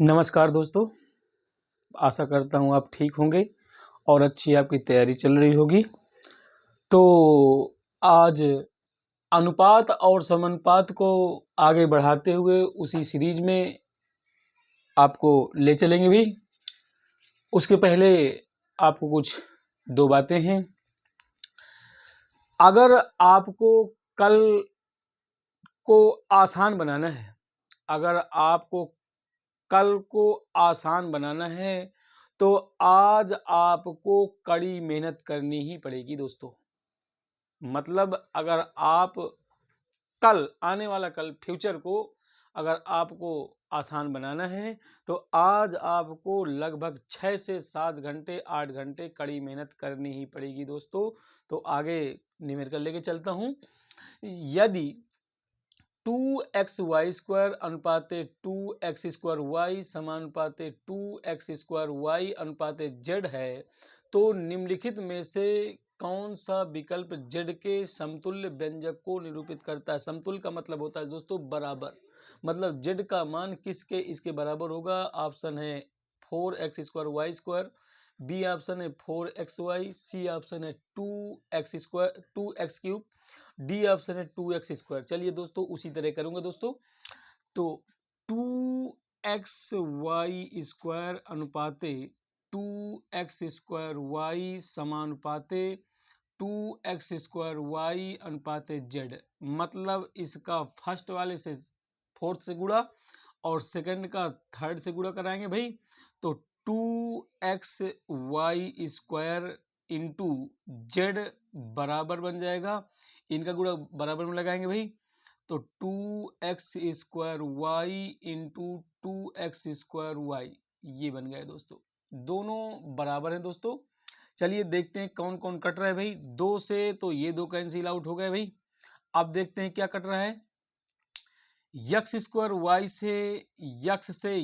नमस्कार दोस्तों, आशा करता हूँ आप ठीक होंगे और अच्छी आपकी तैयारी चल रही होगी। तो आज अनुपात और समानुपात को आगे बढ़ाते हुए उसी सीरीज में आपको ले चलेंगे भी। उसके पहले आपको कुछ दो बातें हैं। अगर आपको कल को आसान बनाना है, अगर आपको कल को आसान बनाना है तो आज आपको कड़ी मेहनत करनी ही पड़ेगी दोस्तों। मतलब अगर आप कल, आने वाला कल, फ्यूचर को अगर आपको आसान बनाना है तो आज आपको लगभग 6 से 7 घंटे 8 घंटे कड़ी मेहनत करनी ही पड़ेगी दोस्तों। तो आगे न्यूमेरिकल लेके चलता हूँ। यदि 2xy² अनुपाते 2x² समानुपाते 2x² अनुपाते z है तो निम्नलिखित में से कौन सा विकल्प z के समतुल्य व्यंजक को निरूपित करता है। समतुल्य का मतलब होता है दोस्तों बराबर, मतलब z का मान किसके इसके बराबर होगा। ऑप्शन है 4x²y², बी ऑप्शन है 4xy, सी ऑप्शन है 2x3, डी ऑप्शन है 2x²। चलिए दोस्तों उसी तरह करूंगा दोस्तों। तो 2xy² अनुपाते 2x² समानुपाते 2x² अनुपाते z, मतलब इसका फर्स्ट वाले से फोर्थ से गुणा और सेकंड का थर्ड से गुणा कराएंगे भाई। तो 2xy² इंटू जेड बराबर बन जाएगा, इनका गुणा बराबर में लगाएंगे भाई। तो 2x² इंटू 2x² ये बन गए दोस्तों, दोनों बराबर हैं दोस्तों। चलिए देखते हैं कौन कौन कट रहा है भाई। 2 से तो ये दो कैंसिल आउट हो गए भाई। अब देखते हैं क्या कट रहा है। x² से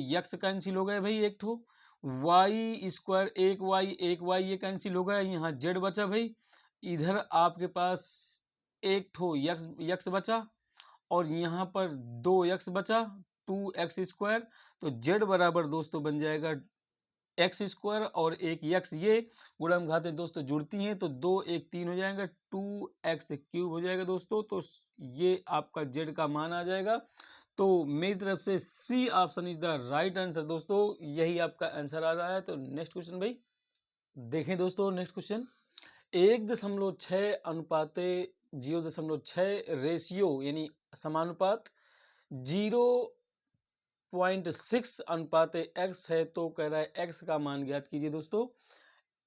यक्स कैंसिल हो गए भाई, एक ठो y², एक y ये कैंसिल हो गया। यहाँ z बचा भाई। इधर आपके पास एक ठो यक्स बचा और यहाँ पर 2x बचा, 2x²। तो z बराबर दोस्तों बन जाएगा x² और एक यक्स, ये गुणम घातें दोस्तों जुड़ती हैं तो 2 1 3 हो जाएगा, 2x³ हो जाएगा दोस्तों। तो ये आपका z का मान आ जाएगा। तो मेरी तरफ से C option is the right answer दोस्तों, यही आपका आंसर आ रहा है। तो नेक्स्ट क्वेश्चन भाई देखें दोस्तों। नेक्स्ट क्वेश्चन 1.6 अनुपाते 0.6 रेशियो यानी समानुपात 0.6 अनुपाते x है तो कह रहा है x का मान ज्ञात कीजिए दोस्तों।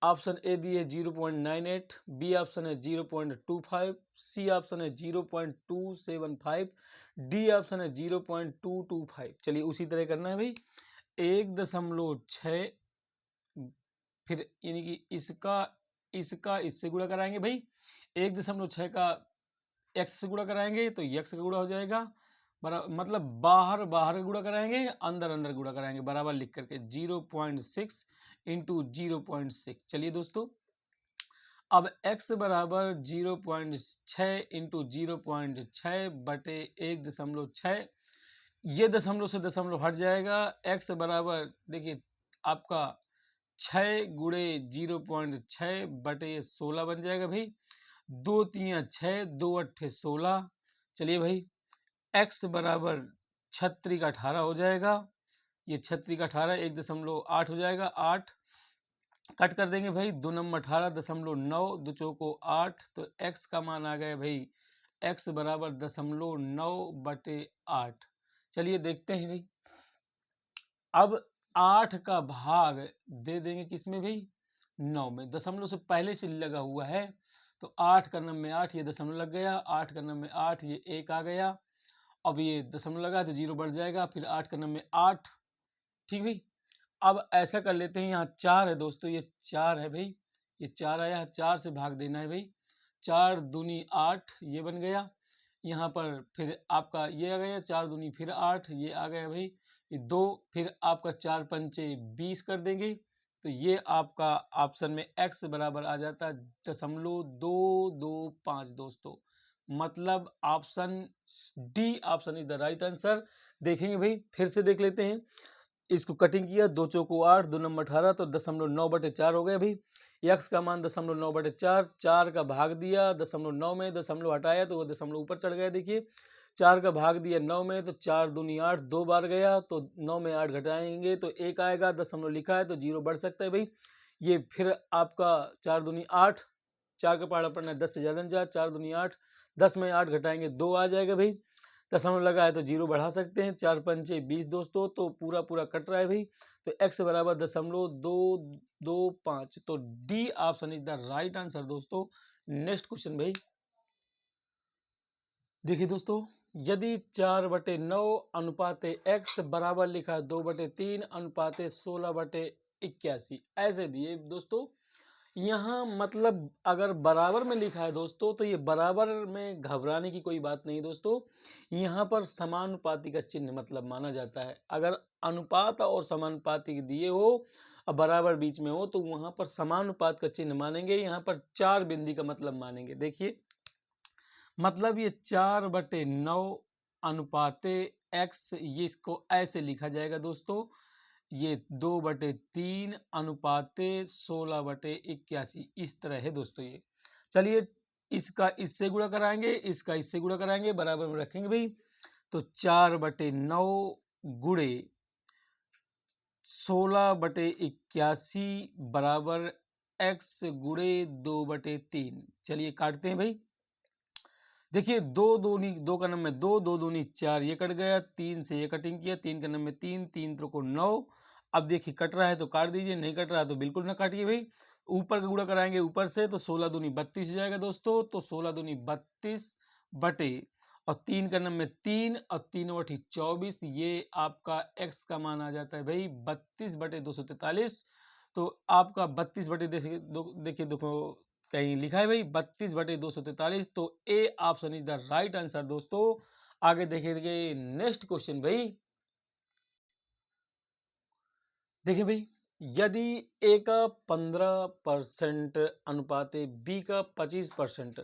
ऑप्शन ए दिए 0.98, बी ऑप्शन है 0.25, सी ऑप्शन है 0.275, डी ऑप्शन है 0.225। चलिए उसी तरह करना है भाई। 1.6 फिर यानी कि इसका इससे गुणा कराएंगे भाई। 1.6 का x से गुणा कराएंगे तो x का गुणा हो जाएगा, मतलब बाहर बाहर गुणा कराएंगे, अंदर अंदर गुणा कराएंगे, बराबर लिख करके 0.6 इंटू 0.6। चलिए दोस्तों अब x बराबर 0.6 इंटू 0.6 बटे 1.6, ये दशमलव से दशमलव हट जाएगा। x बराबर देखिए आपका 6 गुणे 0.6 बटे 16 बन जाएगा भाई। 2 3 6, 2 8 16। चलिए भाई x बराबर 36 का 18 हो जाएगा। ये 36 का 18 1.8 हो जाएगा। 8 कट कर देंगे भाई, 2 नंबर 18.9, 2 चौको 8। तो x का मान आ गया भाई, x बराबर 0.9 बटे 8। चलिए देखते हैं भाई। अब 8 का भाग दे देंगे किसमें भाई, 9 में। दशमलव से पहले से लगा हुआ है तो 8 का नंबर में 8, ये दशमलव लग गया। 8 का नंबर में 8, ये 1 आ गया। अब ये दशमलव लगा तो 0 बढ़ जाएगा, फिर 8 का नंबर में 8। ठीक भाई। अब ऐसा कर लेते हैं, यहाँ 4 है दोस्तों, ये 4 है भाई, ये 4 आया, 4 से भाग देना है भाई। 4 दूनी 8 ये बन गया। यहाँ पर फिर आपका ये आ गया, 4 दूनी फिर 8 ये आ गया भाई। ये 2, फिर आपका 4 पंचे 20 कर देंगे तो ये आपका ऑप्शन में x बराबर आ जाता है 0.225 दोस्तों। मतलब option D option is the right answer. देखेंगे भाई, फिर से देख लेते हैं। इसको कटिंग किया, 2 चौको 8, 2 नंबर 18, तो 0.9/4 हो गया भाई। x का मान 0.9/4, 4 का भाग दिया 0.9 में, दशमलव हटाया तो वो दशमलव ऊपर चढ़ गया। देखिए 4 का भाग दिया 9 में, तो 4 दूनी 8, 2 बार गया, तो 9 में 8 घटाएंगे तो 1 आएगा, दशमलव लिखा है तो 0 बढ़ सकता है भाई। ये फिर आपका 4 दूनी 8, 4 का पहाड़ा पड़ना है 10 से ज़्यादा नहीं जा, 4 दूनी 8, 10 में 8 घटाएंगे 2 आ जाएगा भाई। दशमलव लगा है तो 0 बढ़ा सकते हैं, 4 पंचे 20 दोस्तों, तो पूरा पूरा कट रहा है भाई। तो x बराबर 0.225, तो D option is the right answer दोस्तों। नेक्स्ट क्वेश्चन भाई, देखिए दोस्तों, यदि 4/9 अनुपात x बराबर लिखा है 2/3 अनुपात 16/81, ऐसे दिए दोस्तों। यहाँ मतलब अगर बराबर में लिखा है दोस्तों, तो ये बराबर में घबराने की कोई बात नहीं दोस्तों। यहाँ पर समानुपाती का चिन्ह मतलब माना जाता है। अगर अनुपात और समानुपाती दिए हो और बराबर बीच में हो, तो वहाँ पर समानुपात का चिन्ह मानेंगे। यहाँ पर 4 बिंदी का मतलब मानेंगे। देखिए मतलब ये 4/9 अनुपाते x, ये इसको ऐसे लिखा जाएगा दोस्तों। ये 2/3 अनुपाते 16/81, इस तरह है दोस्तों ये। चलिए इसका इससे गुणा कराएंगे, इसका इससे गुणा कराएंगे, बराबर में रखेंगे भाई। तो 4/9 गुणे 16/81 बराबर x गुणे 2/3। चलिए काटते हैं भाई। देखिए 2 दूनी 2 का नंबर 2, 2 दूनी 4, ये कट गया, 3 से ये कटिंग किया, 3 का नंबर 3, 3 त्रिको 9। अब देखिए कट रहा है तो काट दीजिए, नहीं कट रहा है तो बिल्कुल ना काटिए भाई। ऊपर का गुणा कराएंगे ऊपर से, तो 16 दूनी 32 हो जाएगा दोस्तों। तो 16 दूनी 32 बटे और 3 का नंबर 3 और 3/24, ये आपका x का मान आ जाता है भाई 32/243। तो आपका 32 देखिए देखो कहीं लिखा है भाई 32/243, तो ए option is the right answer दोस्तों। आगे देखेंगे नेक्स्ट क्वेश्चन भाई। देखिए भाई, यदि ए का 15% अनुपात बी का 25%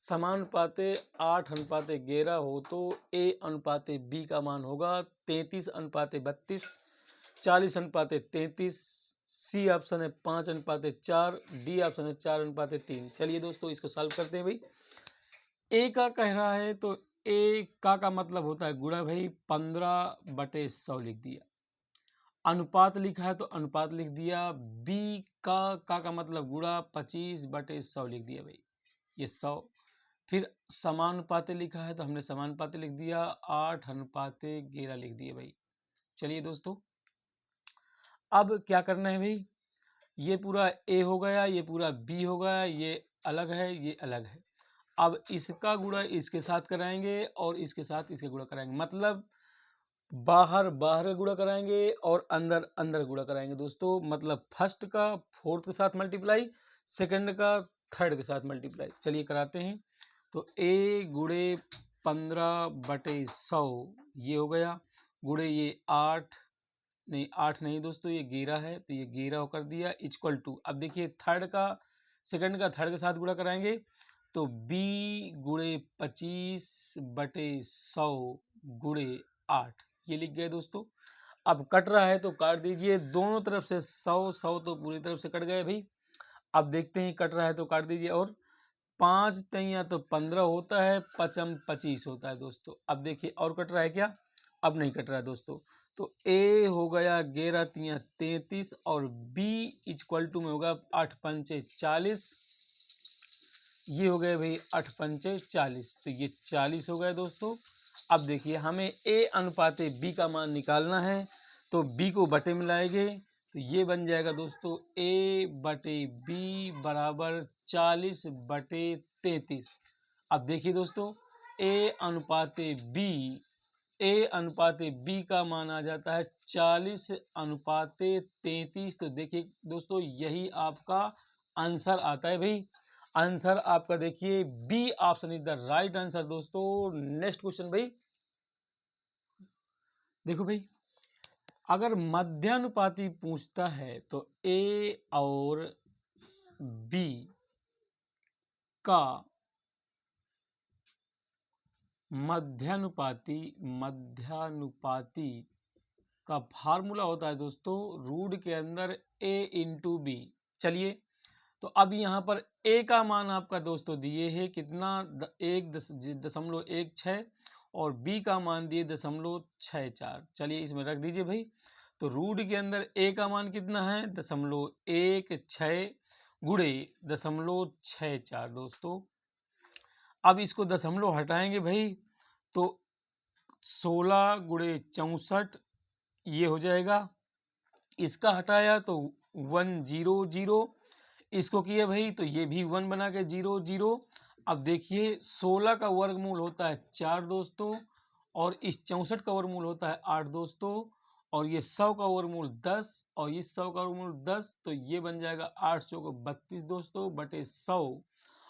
समानुपाते 8:11 हो, तो ए अनुपात बी का मान होगा 33:32, 40:33। सी ऑप्शन है 5:4, डी ऑप्शन है 4:3। चलिए दोस्तों इसको सॉल्व करते हैं भाई। ए का कह रहा है तो ए का मतलब होता है गुणा भाई, 15/100 लिख दिया। अनुपात लिखा है तो अनुपात लिख दिया। बी का मतलब गुणा 25/100 लिख दिया भाई, ये 100। फिर समानुपाते लिखा है तो हमने समानुपाते लिख दिया, 8:11 लिख दिए भाई। चलिए दोस्तों अब क्या करना है भाई, ये पूरा ए हो गया, ये पूरा बी हो गया, ये अलग है, ये अलग है। अब इसका गुणा इसके साथ कराएंगे और इसके साथ इसके गुणा कराएंगे, मतलब बाहर बाहर का गुणा कराएंगे और अंदर अंदर गुणा कराएंगे दोस्तों। मतलब फर्स्ट का फोर्थ के साथ मल्टीप्लाई, सेकंड का थर्ड के साथ मल्टीप्लाई। चलिए कराते हैं। तो ए गुणे 15/100 ये हो गया, गुणे ये 8 नहीं 8 नहीं दोस्तों, ये 11 है, तो ये 11 कर दिया इक्वल टू। अब देखिए थर्ड का सेकंड का थर्ड के साथ गुणा कराएंगे, तो बी गुणे 25/100 गुणे 8, ये लिख गए दोस्तों। अब कट रहा है तो काट दीजिए, दोनों तरफ से 100 तो पूरी तरफ से कट गए भाई। अब देखते हैं कट रहा है तो काट दीजिए, और 5 तैया तो 15 होता है, 5m 25 होता है दोस्तों। अब देखिए और कट रहा है क्या, अब नहीं कट रहा है दोस्तों। तो ए हो गया 11 तिया 33 और बी इक्वल टू में होगा 8 पंचे 40, ये हो गए भाई 8 पंचे 40, तो ये 40 हो गए दोस्तों। अब देखिए हमें ए अनुपात बी का मान निकालना है, तो बी को बटे में लाएंगे, तो ये बन जाएगा दोस्तों ए बटे बी बराबर 40/33। अब देखिए दोस्तों ए अनुपात बी, ए अनुपात बी का मान आ जाता है 40:33। तो देखिए दोस्तों यही आपका आंसर आता है भाई। आंसर आपका देखिए B option is the right answer दोस्तों। नेक्स्ट क्वेश्चन भाई, देखो भाई अगर मध्यानुपाती पूछता है तो ए और बी का मध्यानुपाती का फार्मूला होता है दोस्तों रूट के अंदर a इंटू बी। चलिए तो अब यहाँ पर a का मान आपका दोस्तों दिए है कितना 1.16 और b का मान दिए 0.64। चलिए इसमें रख दीजिए भाई। तो रूट के अंदर a का मान कितना है 0.16 गुणे 0.64 दोस्तों। अब इसको दशमलव हटाएंगे भाई तो 16 गुणे 64 ये हो जाएगा। इसका हटाया तो 100, इसको किया भाई तो ये भी 1 बना के 00। अब देखिए 16 का वर्गमूल होता है 4 दोस्तों और इस 64 का वर्गमूल होता है 8 दोस्तों और ये 100 का वर्गमूल 10 और इस 100 का वर्गमूल 10 तो ये बन जाएगा 8 चौको 32 दोस्तों बटे 100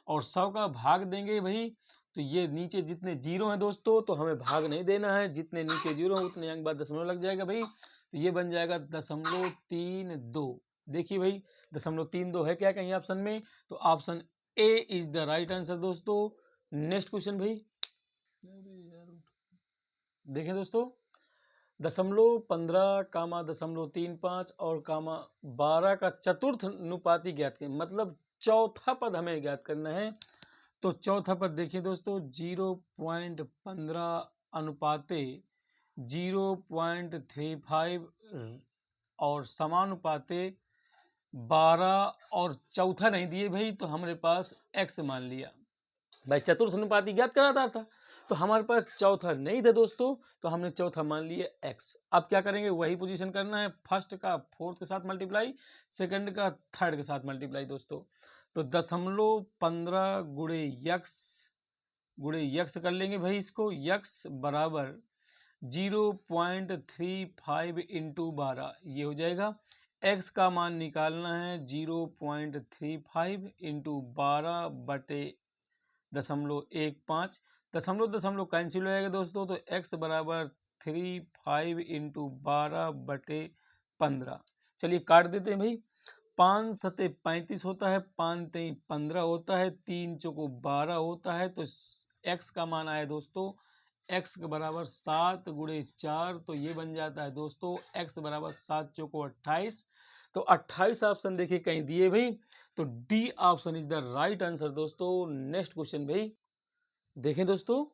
और 100 का भाग देंगे भाई तो ये नीचे जितने जीरो हैं दोस्तों तो हमें भाग नहीं देना है, जितने नीचे जीरो हैं उतने अंक बाद दशमलव लग जाएगा भाई। तो ये बन जाएगा 0.32। देखिए भाई 0.32 है क्या कहीं ऑप्शन में, तो option A is the right answer दोस्तों। नेक्स्ट क्वेश्चन भाई देखें दोस्तों 0.15 कामा 0.35 और कामा 12 का चतुर्थ अनुपाती ज्ञात करें, मतलब चौथा पद हमें ज्ञात करना है। तो चौथा पद देखिए दोस्तों 0.15 अनुपाते 0.35 और समानुपाते 12 और चौथा नहीं दिए भाई तो हमारे पास x मान लिया भाई। चतुर्थ अनुपाती ज्ञात कराता था तो हमारे पास चौथा नहीं था दोस्तों तो हमने चौथा मान लिया x। अब क्या करेंगे वही पोजीशन करना है, फर्स्ट का फोर्थ के साथ मल्टीप्लाई, सेकंड का थर्ड के साथ मल्टीप्लाई दोस्तों। तो 0.15 गुणे यक्स कर लेंगे भाई इसको, यक्स बराबर 0.35 इंटू 12 ये हो जाएगा। x का मान निकालना है 0.35 इंटू 12 बटे 0.15। दशमलव कैंसिल हो जाएगा दोस्तों तो x बराबर 35 इंटू 12 बटे 15। चलिए काट देते हैं भाई। 5 सते 35 होता है, 5 तेई 15 होता है, 3 चौको 12 होता है। तो x का मान आया दोस्तों x के बराबर 7 गुणे 4 तो ये बन जाता है दोस्तों x बराबर 7 चौको 28। तो 28 ऑप्शन देखिए कहीं दिए भाई तो D option is the right answer दोस्तों। नेक्स्ट क्वेश्चन भाई देखें दोस्तों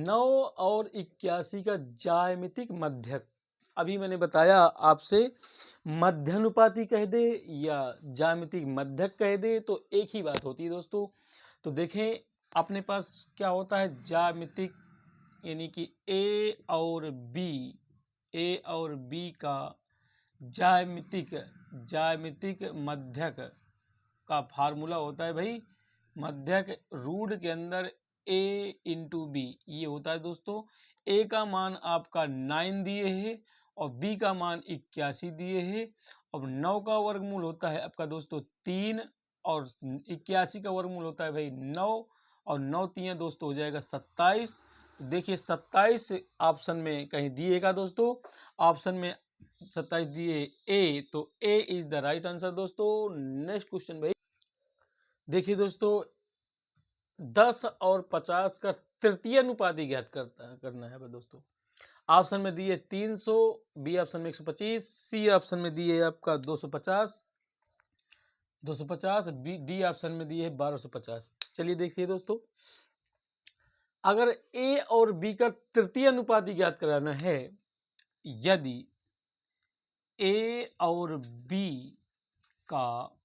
9 और 81 का ज्यामितिक मध्यक, अभी मैंने बताया आपसे मध्यानुपाती कह दे या ज्यामितिक मध्यक कह दे तो एक ही बात होती है दोस्तों। तो देखें अपने पास क्या होता है ज्यामितिक यानी कि ए और बी का ज्यामितिक मध्यक का फार्मूला होता है भाई। मध्यक रूट के अंदर a इंटू बी ये होता है दोस्तों। a का मान आपका 9 दिए है और b का मान 81 दिए है। अब 9 का वर्गमूल होता है आपका दोस्तों 3 और 81 का वर्गमूल होता है भाई 9 और 9 3 दोस्तों हो जाएगा 27। देखिए 27 ऑप्शन में कहीं दिएगा दोस्तों, ऑप्शन में 27 दिए ए तो ए इज द राइट आंसर दोस्तों। नेक्स्ट क्वेश्चन भाई देखिए दोस्तों 10 और 50 का तृतीय अनुपाती ज्ञात करना है भाई दोस्तों। ऑप्शन में दिए 300, बी ऑप्शन में 125, सी ऑप्शन में दिए आपका 250 डी ऑप्शन में दिए है 1250। चलिए देखिए दोस्तों अगर ए और बी का तृतीय अनुपाती ज्ञात कराना है, यदि ए और बी का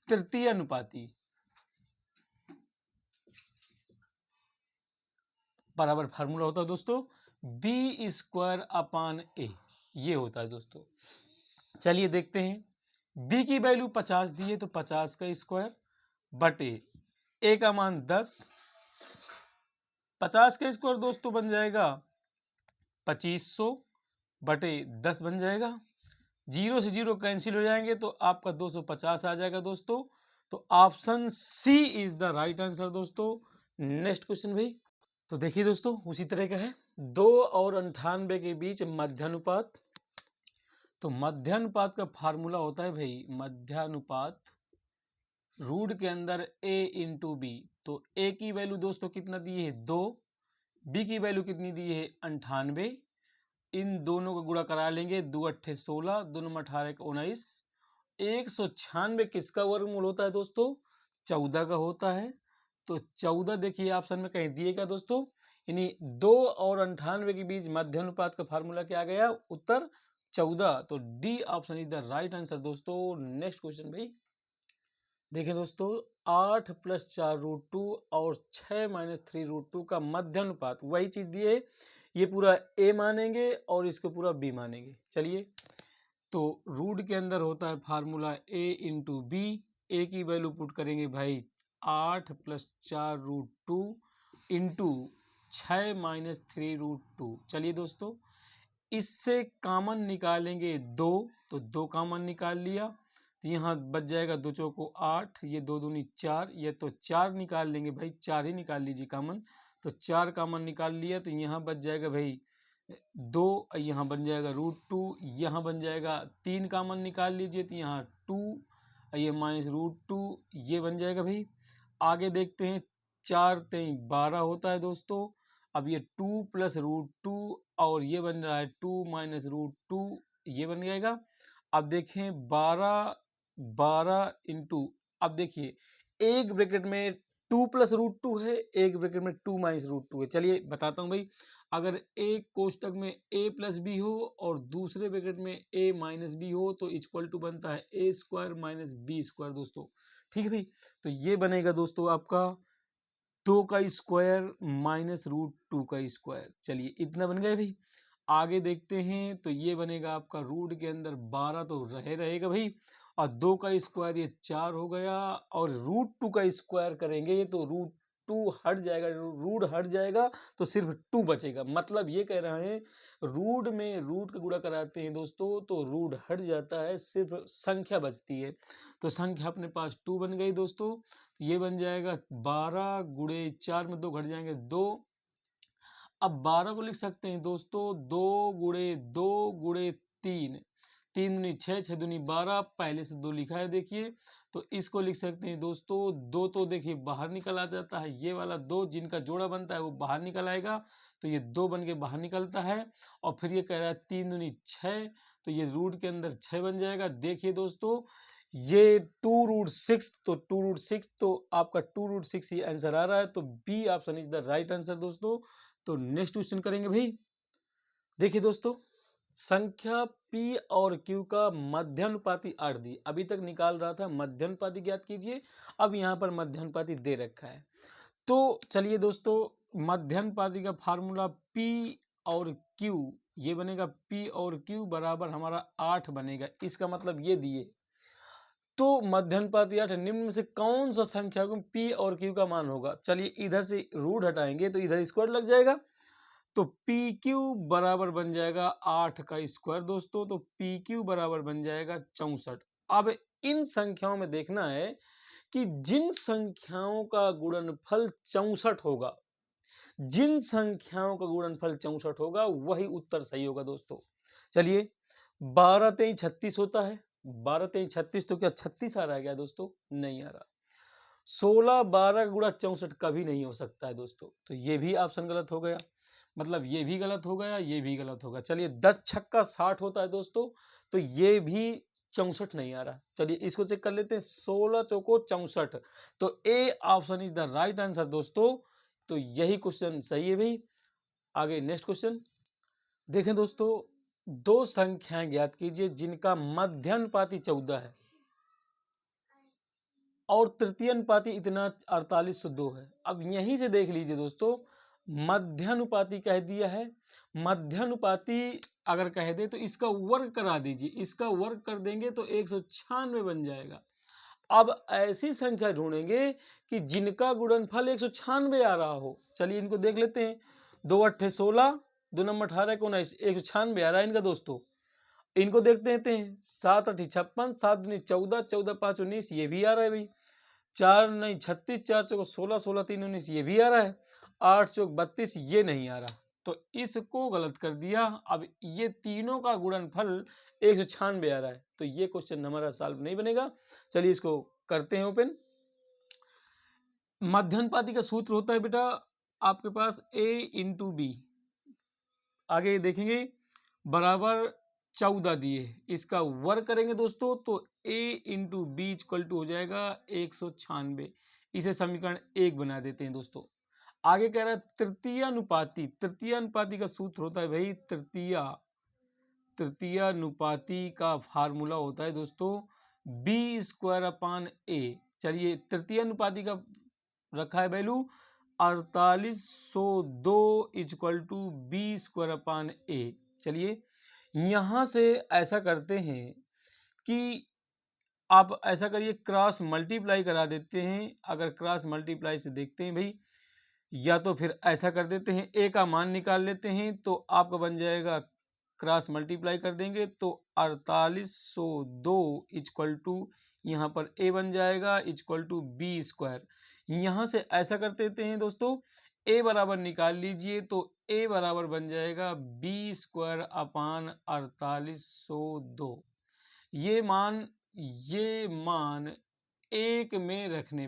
तृतीय अनुपाती बराबर फार्मूला होता है दोस्तों बी स्क्वायर अपान ए ये होता है दोस्तों। चलिए देखते हैं b की वैल्यू 50 दी है तो 50 का स्क्वायर बटे a का मान 10, 50 का स्क्वायर दोस्तों बन जाएगा 2500 बटे 10 बन जाएगा। 0 से 0 कैंसिल हो जाएंगे तो आपका 250 आ जाएगा दोस्तों। तो option C is the right answer दोस्तों। नेक्स्ट क्वेश्चन भाई तो देखिए दोस्तों उसी तरह का है 2 और 98 के बीच मध्यानुपात। तो मध्यानुपात का फार्मूला होता है भाई मध्यानुपात रूट के अंदर a इंटू बी तो ए की वैल्यू दोस्तों कितना दी है 2, बी की वैल्यू कितनी दी है 98, इन दोनों को गुणा करा लेंगे, 2 अट्ठे 16, 2 नंबर 18 19, 196 किसका वर्गमूल होता है दोस्तों 14 का होता है। तो 14 देखिए ऑप्शन में कहीं दिए क्या दोस्तों, यानी 2 और 98 के बीच मध्य अनुपात का फार्मूला क्या आ गया उत्तर 14। तो D option is the right answer दोस्तों। नेक्स्ट क्वेश्चन भाई देखिए दोस्तों 8 + 4 √2 और 6 - 3 √2 का मध्य अनुपात वही चीज दिए, ये पूरा ए मानेंगे और इसको पूरा बी मानेंगे। चलिए तो रूट के अंदर होता है फार्मूला a इंटू बी, ए की वैल्यू पुट करेंगे भाई 8 + 4 √2 इंटू 6 - 3 √2। चलिए दोस्तों इससे कॉमन निकालेंगे 2, तो 2 कॉमन निकाल लिया, तो यहाँ बच जाएगा 2 चौको 8, ये 2 दूनी 4, ये तो 4 निकाल लेंगे भाई, 4 ही निकाल लीजिए कॉमन, तो 4 कॉमन निकाल लिया, तो यहाँ बच जाएगा भाई 2, यहाँ बन जाएगा √2, यहाँ बन जाएगा 3 कॉमन निकाल लीजिए, तो यहाँ 2, ये -√2, ये बन जाएगा भाई। आगे देखते हैं 4 × 3 = 12 होता है दोस्तों। अब ये 2 + √2 और ये बन रहा है 2 - √2, ये बन जाएगा। अब देखें 12 इंटू, अब देखिए एक ब्रैकेट में 2 + √2 है, एक ब्रैकेट में 2 - √2 है। चलिए बताता हूँ भाई, अगर एक कोष्टक में a + b हो और दूसरे ब्रैकेट में a - b हो तो इक्वल टू बनता है a² - b² दोस्तों। ठीक है भाई, तो ये बनेगा दोस्तों आपका 2 का स्क्वायर -√2 का स्क्वायर। चलिए इतना बन गया भाई। आगे देखते हैं तो ये बनेगा आपका रूट के अंदर 12 तो रहेगा भाई, और 2 का स्क्वायर ये 4 हो गया, और √2 का स्क्वायर करेंगे तो √2 हट जाएगा, रूट हट जाएगा तो सिर्फ 2 बचेगा। मतलब ये कह रहे हैं रूट में रूट का गुणा कराते हैं दोस्तों तो रूट हट जाता है, सिर्फ संख्या बचती है। तो संख्या अपने पास 2 बन गई दोस्तों। ये बन जाएगा 12 × 4 में 2 घट जाएंगे 2। अब 12 को लिख सकते हैं दोस्तों 2 × 2 × 3, 3 दूनी 6, 6 दूनी 12, पहले से 2 लिखा है देखिए, तो इसको लिख सकते हैं दोस्तों 2 तो देखिए बाहर निकल आ जाता है, ये वाला 2 जिनका जोड़ा बनता है वो बाहर निकल आएगा, तो ये 2 बन के बाहर निकलता है। और फिर ये कह रहा है 3 दूनी 6, तो ये रूट के अंदर 6 बन जाएगा। देखिए दोस्तों ये 2√6, तो 2√6 तो आपका 2√6 ये आंसर आ रहा है, तो B option is the right answer दोस्तों। तो नेक्स्ट क्वेश्चन करेंगे भाई। देखिए दोस्तों संख्या P और Q का मध्यानुपाती आर दी, अभी तक निकाल रहा था मध्यानुपाती ज्ञात कीजिए, अब यहाँ पर मध्यानुपाती दे रखा है। तो चलिए दोस्तों मध्यानुपाती का फार्मूला P और Q, ये बनेगा P और Q बराबर हमारा 8 बनेगा, इसका मतलब ये दिए। तो मध्यानुपाती 8 निम्न में से कौन सा संख्या को P और Q का मान होगा। चलिए इधर से रूट हटाएंगे तो इधर स्क्वायर लग जाएगा, तो PQ बराबर बन जाएगा 8 का स्क्वायर दोस्तों, तो PQ बराबर बन जाएगा 64। अब इन संख्याओं में देखना है कि जिन संख्याओं का गुणनफल 64 होगा, जिन संख्याओं का गुणनफल 64 होगा वही उत्तर सही होगा दोस्तों। चलिए 12 × 3 = 36 होता है, 12 × 3 = 36, तो क्या 36 आ रहा है क्या दोस्तों, नहीं आ रहा। 16 12 × 64 कभी नहीं हो सकता है दोस्तों, तो ये भी ऑप्शन गलत हो गया, मतलब ये भी गलत हो गया, ये भी गलत होगा। चलिए 10 छक्का 60 होता है दोस्तों, तो ये भी 64 नहीं आ रहा। चलिए इसको चेक कर लेते हैं, 16 चौको 64, तो ए option is the right answer दोस्तों। तो यही क्वेश्चन सही है भाई। आगे नेक्स्ट क्वेश्चन देखें दोस्तों, दो संख्याएं ज्ञात कीजिए जिनका मध्यानुपाती 14 है और तृतीयानुपाती इतना 4802 है। अब यहीं से देख लीजिए दोस्तों, मध्यानुपाती कह दिया है, मध्यानुपाती अगर कह दे तो इसका वर्ग करा दीजिए, इसका वर्ग कर देंगे तो 196 बन जाएगा। अब ऐसी संख्या ढूंढेंगे कि जिनका गुणनफल 196 आ रहा हो। चलिए इनको देख लेते हैं, 2 अट्ठे 16, 2 नंबर 18 19, 196 आ रहा है इनका दोस्तों। इनको देखते हैं 7 8 56, 7 दूनी 14, 14 5 19, ये भी आ रहा है भाई। 4 नहीं 36, 4 चौक 16, 16 3 19, ये भी आ रहा है। 8 चौक 32, ये नहीं आ रहा, तो इसको गलत कर दिया। अब ये तीनों का गुणनफल 196 आ रहा है, तो ये क्वेश्चन हमारा सॉल्व नहीं बनेगा। चलिए इसको करते हैं ओपन। मध्यनुपाती का सूत्र होता है बेटा आपके पास a इंटू बी, आगे देखेंगे बराबर 14 दिए, इसका वर्ग करेंगे दोस्तों तो a into B equal to हो जाएगा 196। इसे समीकरण 1 बना देते हैं दोस्तों। आगे कह रहा है तृतीयानुपाती, तृतीयानुपाती का सूत्र होता है भाई तृतीयानुपाती का फार्मूला होता है दोस्तों बी स्क्वायर अपान ए। चलिए तृतीयानुपाती का रखा है value 4802 equal to B square upon A. चलिए यहाँ से ऐसा करते हैं कि आप ऐसा करिए क्रॉस मल्टीप्लाई करा देते हैं। अगर क्रॉस मल्टीप्लाई से देखते हैं भाई, या तो फिर ऐसा कर देते हैं ए का मान निकाल लेते हैं तो आपका बन जाएगा, क्रॉस मल्टीप्लाई कर देंगे तो 4802 इक्वल टू यहाँ पर ए बन जाएगा इक्वल टू बी स्क्वायर। यहाँ से ऐसा कर देते हैं दोस्तों, ए बराबर निकाल लीजिए तो ए बराबर बन जाएगा बी स्क्वायर अपान 4802। ये मान एक में रखने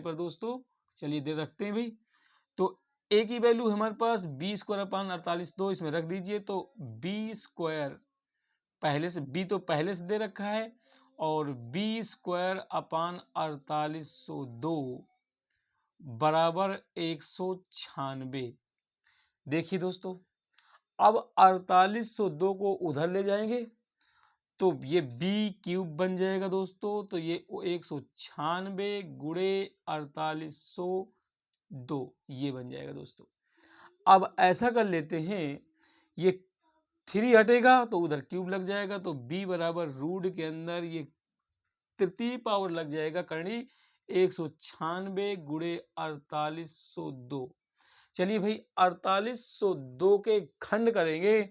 पर दोस्तों, चलिए दे रखते हैं भाई, तो ए की वैल्यू हमारे पास बी स्क्वायर अपान 4802 इसमें रख दीजिए तो बी स्क्वायर पहले से, बी तो पहले से दे रखा है, और बी स्क्वायर अपान 4802 बराबर 196। देखिए दोस्तों अब 4802 को उधर ले जाएंगे तो ये बी क्यूब बन जाएगा दोस्तों, तो ये 196 गुणे 4802 ये बन जाएगा दोस्तों। अब ऐसा कर लेते हैं, ये 3 हटेगा तो उधर क्यूब लग जाएगा तो b बराबर रूट के अंदर ये तृतीय पावर लग जाएगा करनी 196 गुणे 4802। चलिए भाई 4802 के खंड करेंगे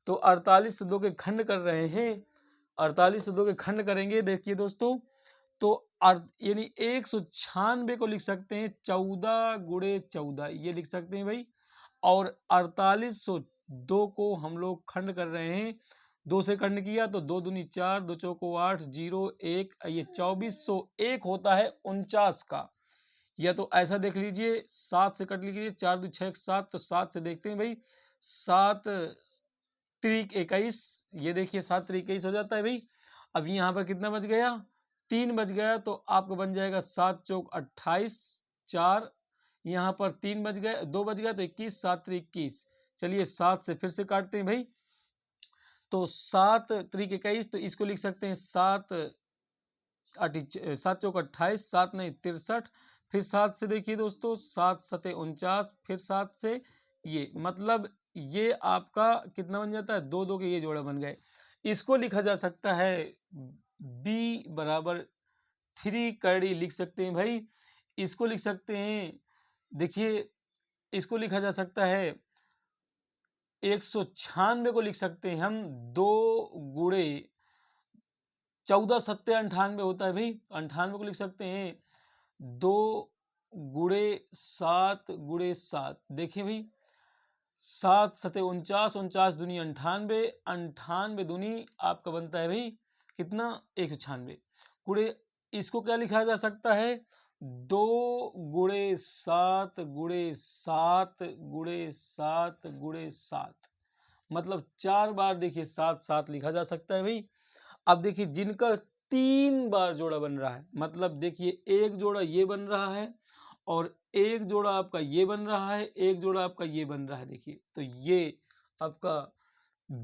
तो 4802 के खंड कर रहे हैं, 4802 के खंड करेंगे देखिए दोस्तों तो यानी 196 को लिख सकते हैं 14 गुणे 14 ये लिख सकते हैं भाई, और 4802 को हम लोग खंड कर रहे हैं, 2 से खंड किया तो 2 दूनी 4, 2 चौको 8, 0 1, ये 2401 होता है 49 का। या तो ऐसा देख लीजिए 7 से कट लीजिए, 4 2 6 7, तो 7 से देखते हैं भाई 7 त्रिक 21, ये देखिए 7 त्रिक 21 हो जाता है भाई। अब यहाँ पर कितना बच गया, 3 बच गया तो आपको बन जाएगा 7 चौक 28, 4 यहाँ पर 3 बच गए, 2 बच गया तो 21, 7 त्रिक 21। चलिए 7 से फिर से काटते हैं भाई, तो 7 त्रिक 21, तो इसको लिख सकते हैं 7 चौक 28, 7 नहीं 63, फिर 7 से देखिए दोस्तों 7 सते 49, फिर 7 से ये, मतलब ये आपका कितना बन जाता है, 2 2 के ये जोड़ा बन गए। इसको लिखा जा सकता है b बराबर 3 करड़ी लिख सकते हैं भाई। इसको लिख सकते हैं, देखिए इसको लिखा जा सकता है 196 को लिख सकते हैं हम 2 गुणे 14 सत्ते 98 होता है भाई, 98 को लिख सकते हैं 2 गुणे 7 गुणे 7। देखिए भाई 7 सते 49, 49 दूनी 98, 98 दूनी आपका बनता है भाई कितना 196 गुणे, इसको क्या लिखा जा सकता है 2 गुणे 7 गुणे 7 गुणे 7 गुणे 7, मतलब 4 बार देखिए 7 7 लिखा जा सकता है भाई। अब देखिए जिनका 3 बार जोड़ा बन रहा है, मतलब देखिए एक जोड़ा ये बन रहा है और एक जोड़ा आपका ये बन रहा है, एक जोड़ा आपका ये बन रहा है, देखिए तो ये आपका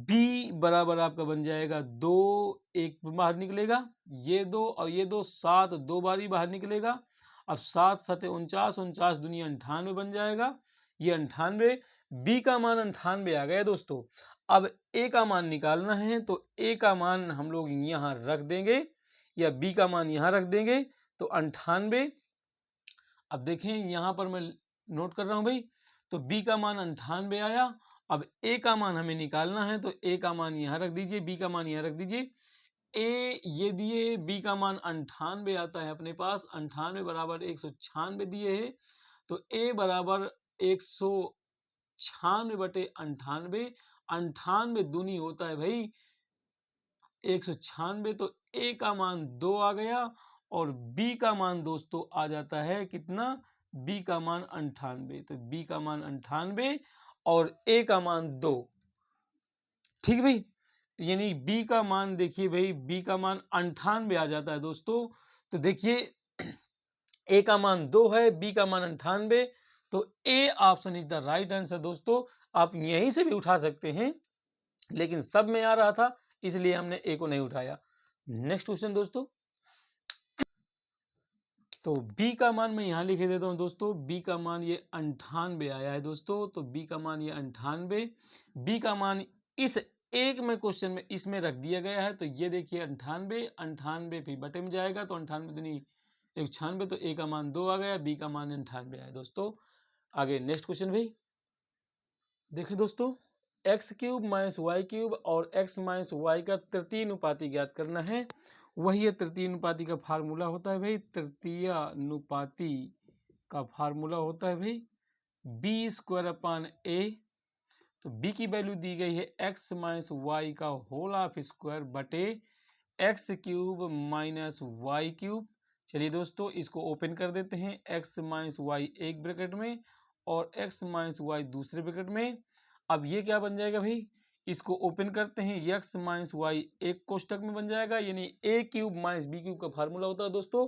b बराबर आपका बन जाएगा 2, एक बाहर निकलेगा, ये 2 और ये 2, 7 2 बार ही बाहर निकलेगा। अब 7 सते 49, 49 दुनिया 98 बन जाएगा, ये 98, b का मान 98 आ गया दोस्तों। अब a का मान निकालना है तो a का मान हम लोग यहाँ रख देंगे या b का मान यहाँ रख देंगे तो 98। अब देखें यहाँ पर मैं नोट कर रहा हूँ भाई, तो b का मान 98 आया। अब a का मान हमें निकालना है तो a का मान यहाँ रख दीजिए, b का मान यहाँ रख दीजिए। a ये दिए, b का मान 98 आता है अपने पास, 98 बराबर 196 दिए है, तो a बराबर 196 बटे 98, 98 दूनी होता है भाई 196, तो a का मान 2 आ गया और बी का मान दोस्तों आ जाता है कितना, बी का मान 98। तो बी का मान 98 और ए का मान 2। ठीक भाई, यानी बी का मान देखिए भाई, बी का मान 98 आ जाता है दोस्तों। तो देखिए ए का मान 2 है, बी का मान 98, तो ए option is the right answer दोस्तों। आप यहीं से भी उठा सकते हैं, लेकिन सब में आ रहा था इसलिए हमने ए को नहीं उठाया। नेक्स्ट क्वेश्चन दोस्तों, तो b का मान मैं यहाँ लिख देता हूँ दोस्तों। b का मान ये 98 आया है दोस्तों। तो b का मान ये 98, b का मान इस एक में क्वेश्चन में इसमें रख दिया गया है। तो ये देखिए 98, 98 फिर बटे में जाएगा तो 98 दूनी 196, तो a का मान 2 आ गया, b का मान 98 आया दोस्तों। आगे नेक्स्ट क्वेश्चन भाई देखिए दोस्तों, x cube minus y cube और एक्स माइनस वाई का तृतीय अनुपाती ज्ञात करना है। वही है तृतीय अनुपाती का फार्मूला होता है भाई, तृतीय अनुपाती का फार्मूला होता है भाई बी स्क्वायर अपान ए। तो बी की वैल्यू दी गई है एक्स माइनस वाई का होल ऑफ स्क्वायर बटे x cube minus y cube. चलिए दोस्तों इसको ओपन कर देते हैं, एक्स माइनस वाई एक ब्रैकेट में और एक्स माइनस वाई दूसरे ब्रैकेट में। अब ये क्या बन जाएगा भाई, इसको ओपन करते हैं, एक्स माइनस वाई एक कोष्टक में बन जाएगा, यानी a cube minus b cube का फार्मूला होता है दोस्तों।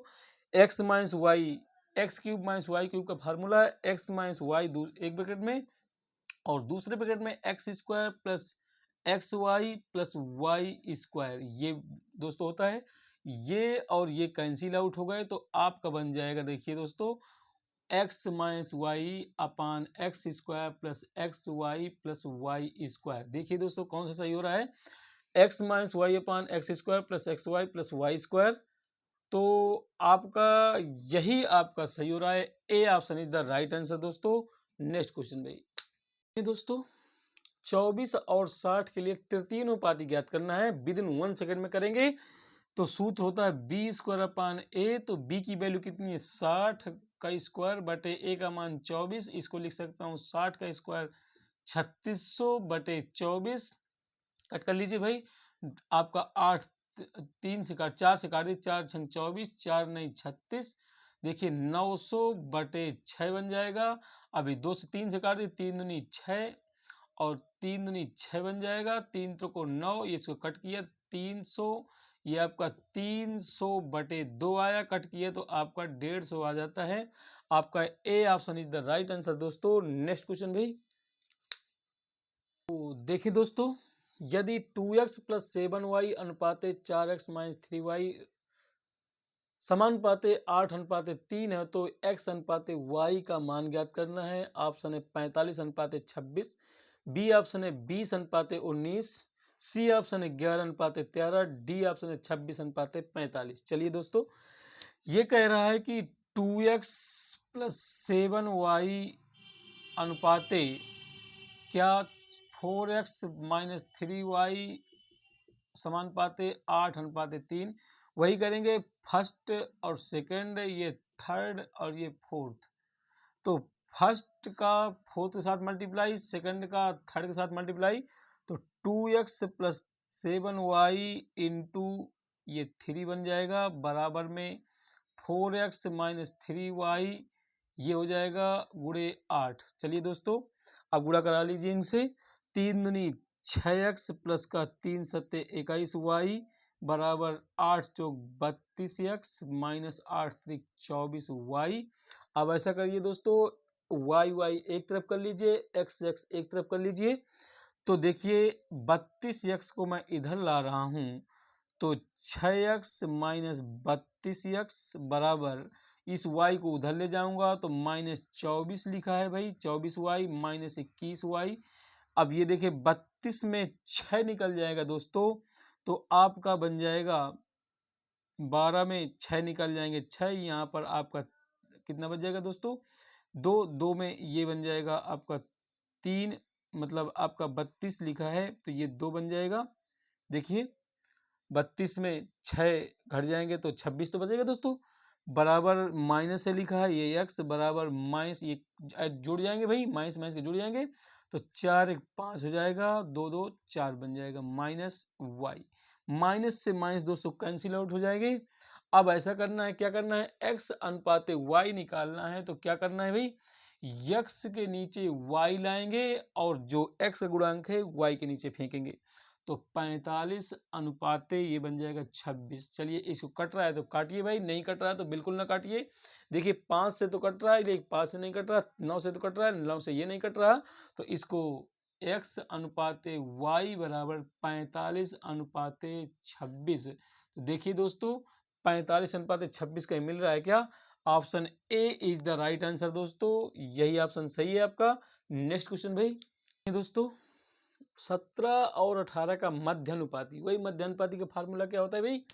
X minus y, x cube minus y cube का फार्मूला है एक्स माइनस वाई एक ब्रैकेट में और दूसरे ब्रैकेट में x square plus x Y plus Y square, ये दोस्तों होता है। ये और ये कैंसिल आउट हो गए तो आपका बन जाएगा देखिए दोस्तों x minus Y upon X square plus x Y plus Y square. देखिए दोस्तों कौन सा सही हो रहा है, x minus Y upon X square plus x Y plus Y square. तो आपका यही आपका सही हो रहा है, A option is the right answer दोस्तों। नेक्स्ट क्वेश्चन भाई दोस्तों, 24 और 60 के लिए तृतीय अनुपाती ज्ञात करना है, विद इन 1 सेकंड में करेंगे। तो सूत्र होता है बी स्क्वायर अपान ए। तो बी की वैल्यू कितनी है 60 का स्क्वायर बटे ए का मान 24, इसको लिख सकता हूँ 60 का स्क्वायर 3600 बटे 24। कट कर लीजिए भाई, आपका 8 3 से काट 4 से काट दी, 4 छंग 24, 4 नहीं 36। देखिए 900 बटे 6 बन जाएगा। अभी 2 से 3 से काट दी, 3 दूनी 6 और 3 दूनी 6 बन जाएगा, 3 तो को 9, ये इसको कट किया 300, ये आपका 300 बटे 2 आया, कट किया तो आपका 150 आ जाता है। आपका ए option is the right answer दोस्तों। नेक्स्ट क्वेश्चन भाई, तो देखिए दोस्तों, यदि 2x plus 7y अनुपाते 4x minus 3y समानुपाते 8 अनुपाते 3 है, तो x अनुपाते y का मान ज्ञात करना है। ऑप्शन है 45 अनुपाते 26, बी ऑप्शन है 20 अनुपाते 19, सी ऑप्शन है 11 अनुपाते 13, डी ऑप्शन है 26 अनुपाते 45। चलिए दोस्तों, ये कह रहा है कि 2x प्लस 7y अनुपाते क्या 4x माइनस 3y समानुपाते 8 अनुपाते 3, वही करेंगे फर्स्ट और सेकंड, ये थर्ड और ये फोर्थ। तो फर्स्ट का फोर्थ के साथ मल्टीप्लाई, सेकंड का थर्ड के साथ मल्टीप्लाई, तो 2x प्लस 7y इंटू ये 3 बन जाएगा बराबर में 4x माइनस 3y, ये हो जाएगा गुणे 8। चलिए दोस्तों अब गुणा करा लीजिए इनसे, 3 दूनी 6x प्लस का 3 सत्ते 21y बराबर 8 चौक 32x माइनस 8 त्रिक 24y। अब ऐसा करिए दोस्तों, वाई वाई एक तरफ कर लीजिए, एक्स एक्स एक तरफ कर लीजिए। तो देखिए 32x को मैं इधर ला रहा हूँ, तो 6x माइनस 32x बराबर इस y को उधर ले जाऊंगा तो माइनस 24 लिखा है भाई, 24y माइनस 21y। अब ये देखिए 32 में 6 निकल जाएगा दोस्तों, तो आपका बन जाएगा 12 में 6 निकल जाएंगे 6, यहाँ पर आपका कितना बच जाएगा दोस्तों, 2 में ये बन जाएगा आपका 3, मतलब आपका 32 लिखा है तो ये 2 बन जाएगा। देखिए 32 में 6 घट जाएंगे तो 26 तो बचेगा दोस्तों, बराबर माइनस है लिखा है, ये x बराबर माइनस, ये जुड़ जाएंगे भाई, माइनस माइनस के जुड़ जाएंगे, तो 4 1 5 हो जाएगा, 2 2 4 बन जाएगा माइनस वाई। माइनस से माइनस दोस्तों कैंसिल आउट हो जाएंगे। अब ऐसा करना है, क्या करना है, x अनुपाते y निकालना है। तो क्या करना है भाई, x के नीचे y लाएंगे और जो x का गुणांक है y के नीचे फेंकेंगे। तो 45 अनुपाते ये बन जाएगा 26। चलिए इसको कट रहा है तो काटिए भाई, नहीं कट रहा है तो बिल्कुल ना काटिए। देखिए 5 से तो कट रहा है, लेकिन 5 से नहीं कट रहा, 9 से तो कट रहा है, 9 से ये नहीं कट रहा। तो इसको x अनुपाते y बराबर 45 अनुपाते 26। तो देखिए दोस्तों 45 अनुपाते 26 का मिल रहा है क्या, option A is the right answer. दोस्तों यही ऑप्शन सही है आपका। नेक्स्ट क्वेश्चन भाई दोस्तों, 17 और 18 का मध्यानुपाती, वही मध्यानुपाती का फार्मूला क्या होता है भाई,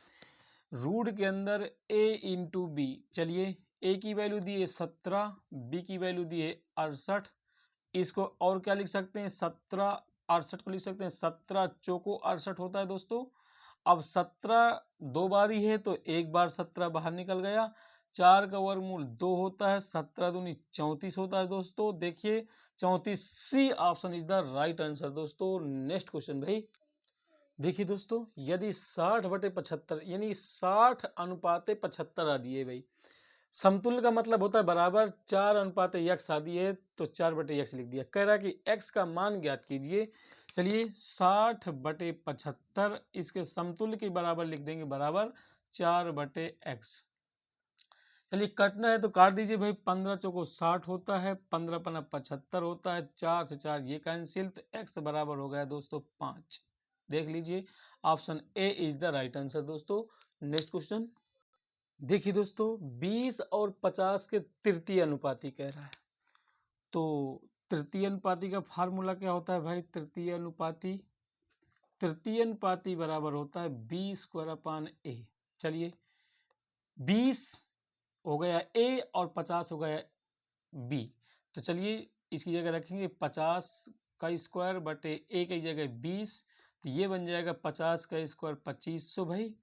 रूट के अंदर a इंटू बी। चलिए a की वैल्यू दी है 17, b की वैल्यू दी है 68। इसको और क्या लिख सकते हैं, 17 68 को लिख सकते हैं, 17 चौको 68 होता है दोस्तों। अब 17 दो बार ही है तो एक बार 17 बाहर निकल गया। 4 का वर्गमूल 2 होता है, 17 दूनी 34 होता है दोस्तों। देखिए 34, C option is the right answer दोस्तों। नेक्स्ट क्वेश्चन भाई, देखिए दोस्तों, यदि 60/75 यानी 60 अनुपाते 75 आ दिए भाई, समतुल्य का मतलब होता है बराबर, 4 अनुपाते x आ दिए तो 4/x लिख दिया। कह रहा है कि x का मान ज्ञात कीजिए। चलिए 60/75 इसके समतुल्य के बराबर लिख देंगे, बराबर 4/x। चलिए कटना है तो काट दीजिए भाई, 15 चौको 60 होता है, 15 पना 75 होता है, 4 से 4 ये कैंसिल, तो x बराबर हो गया दोस्तों 5। देख लीजिए option A is the right answer दोस्तों। नेक्स्ट क्वेश्चन देखिए दोस्तों, 20 और 50 के तृतीय अनुपाती कह रहा है। तो तृतीय अनुपाती का फार्मूला क्या होता है भाई, तृतीय अनुपाती बराबर होता है b² a। चलिए 20 हो गया a और 50 हो गया b। तो चलिए इसकी जगह रखेंगे 50 का स्क्वायर बटे a की जगह 20। तो ये बन जाएगा 50 का स्क्वायर 2500 भाई,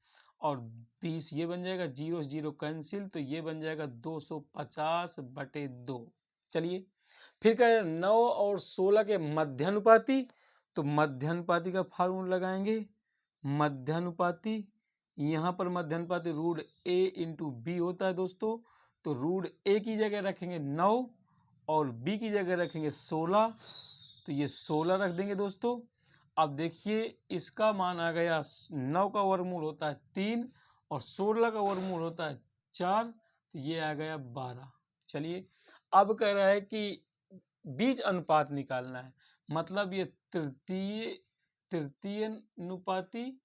और 20 ये बन जाएगा, 0 0 कैंसिल, तो ये बन जाएगा 250/2। चलिए फिर कह 9 और 16 के मध्यानुपाती। तो मध्यानुपाती का फार्मूला लगाएंगे, मध्यानुपाती, यहाँ पर मध्यानुपाती रूट a इंटू बी होता है दोस्तों। तो रूट a की जगह रखेंगे 9 और b की जगह रखेंगे 16। तो ये 16 रख देंगे दोस्तों। अब देखिए इसका मान आ गया, 9 का वर्गमूल होता है 3 और 16 का वर्गमूल होता है 4। तो ये आ गया 12। चलिए अब कह रहा है कि बीज अनुपात निकालना है, मतलब ये तृतीय अनुपाती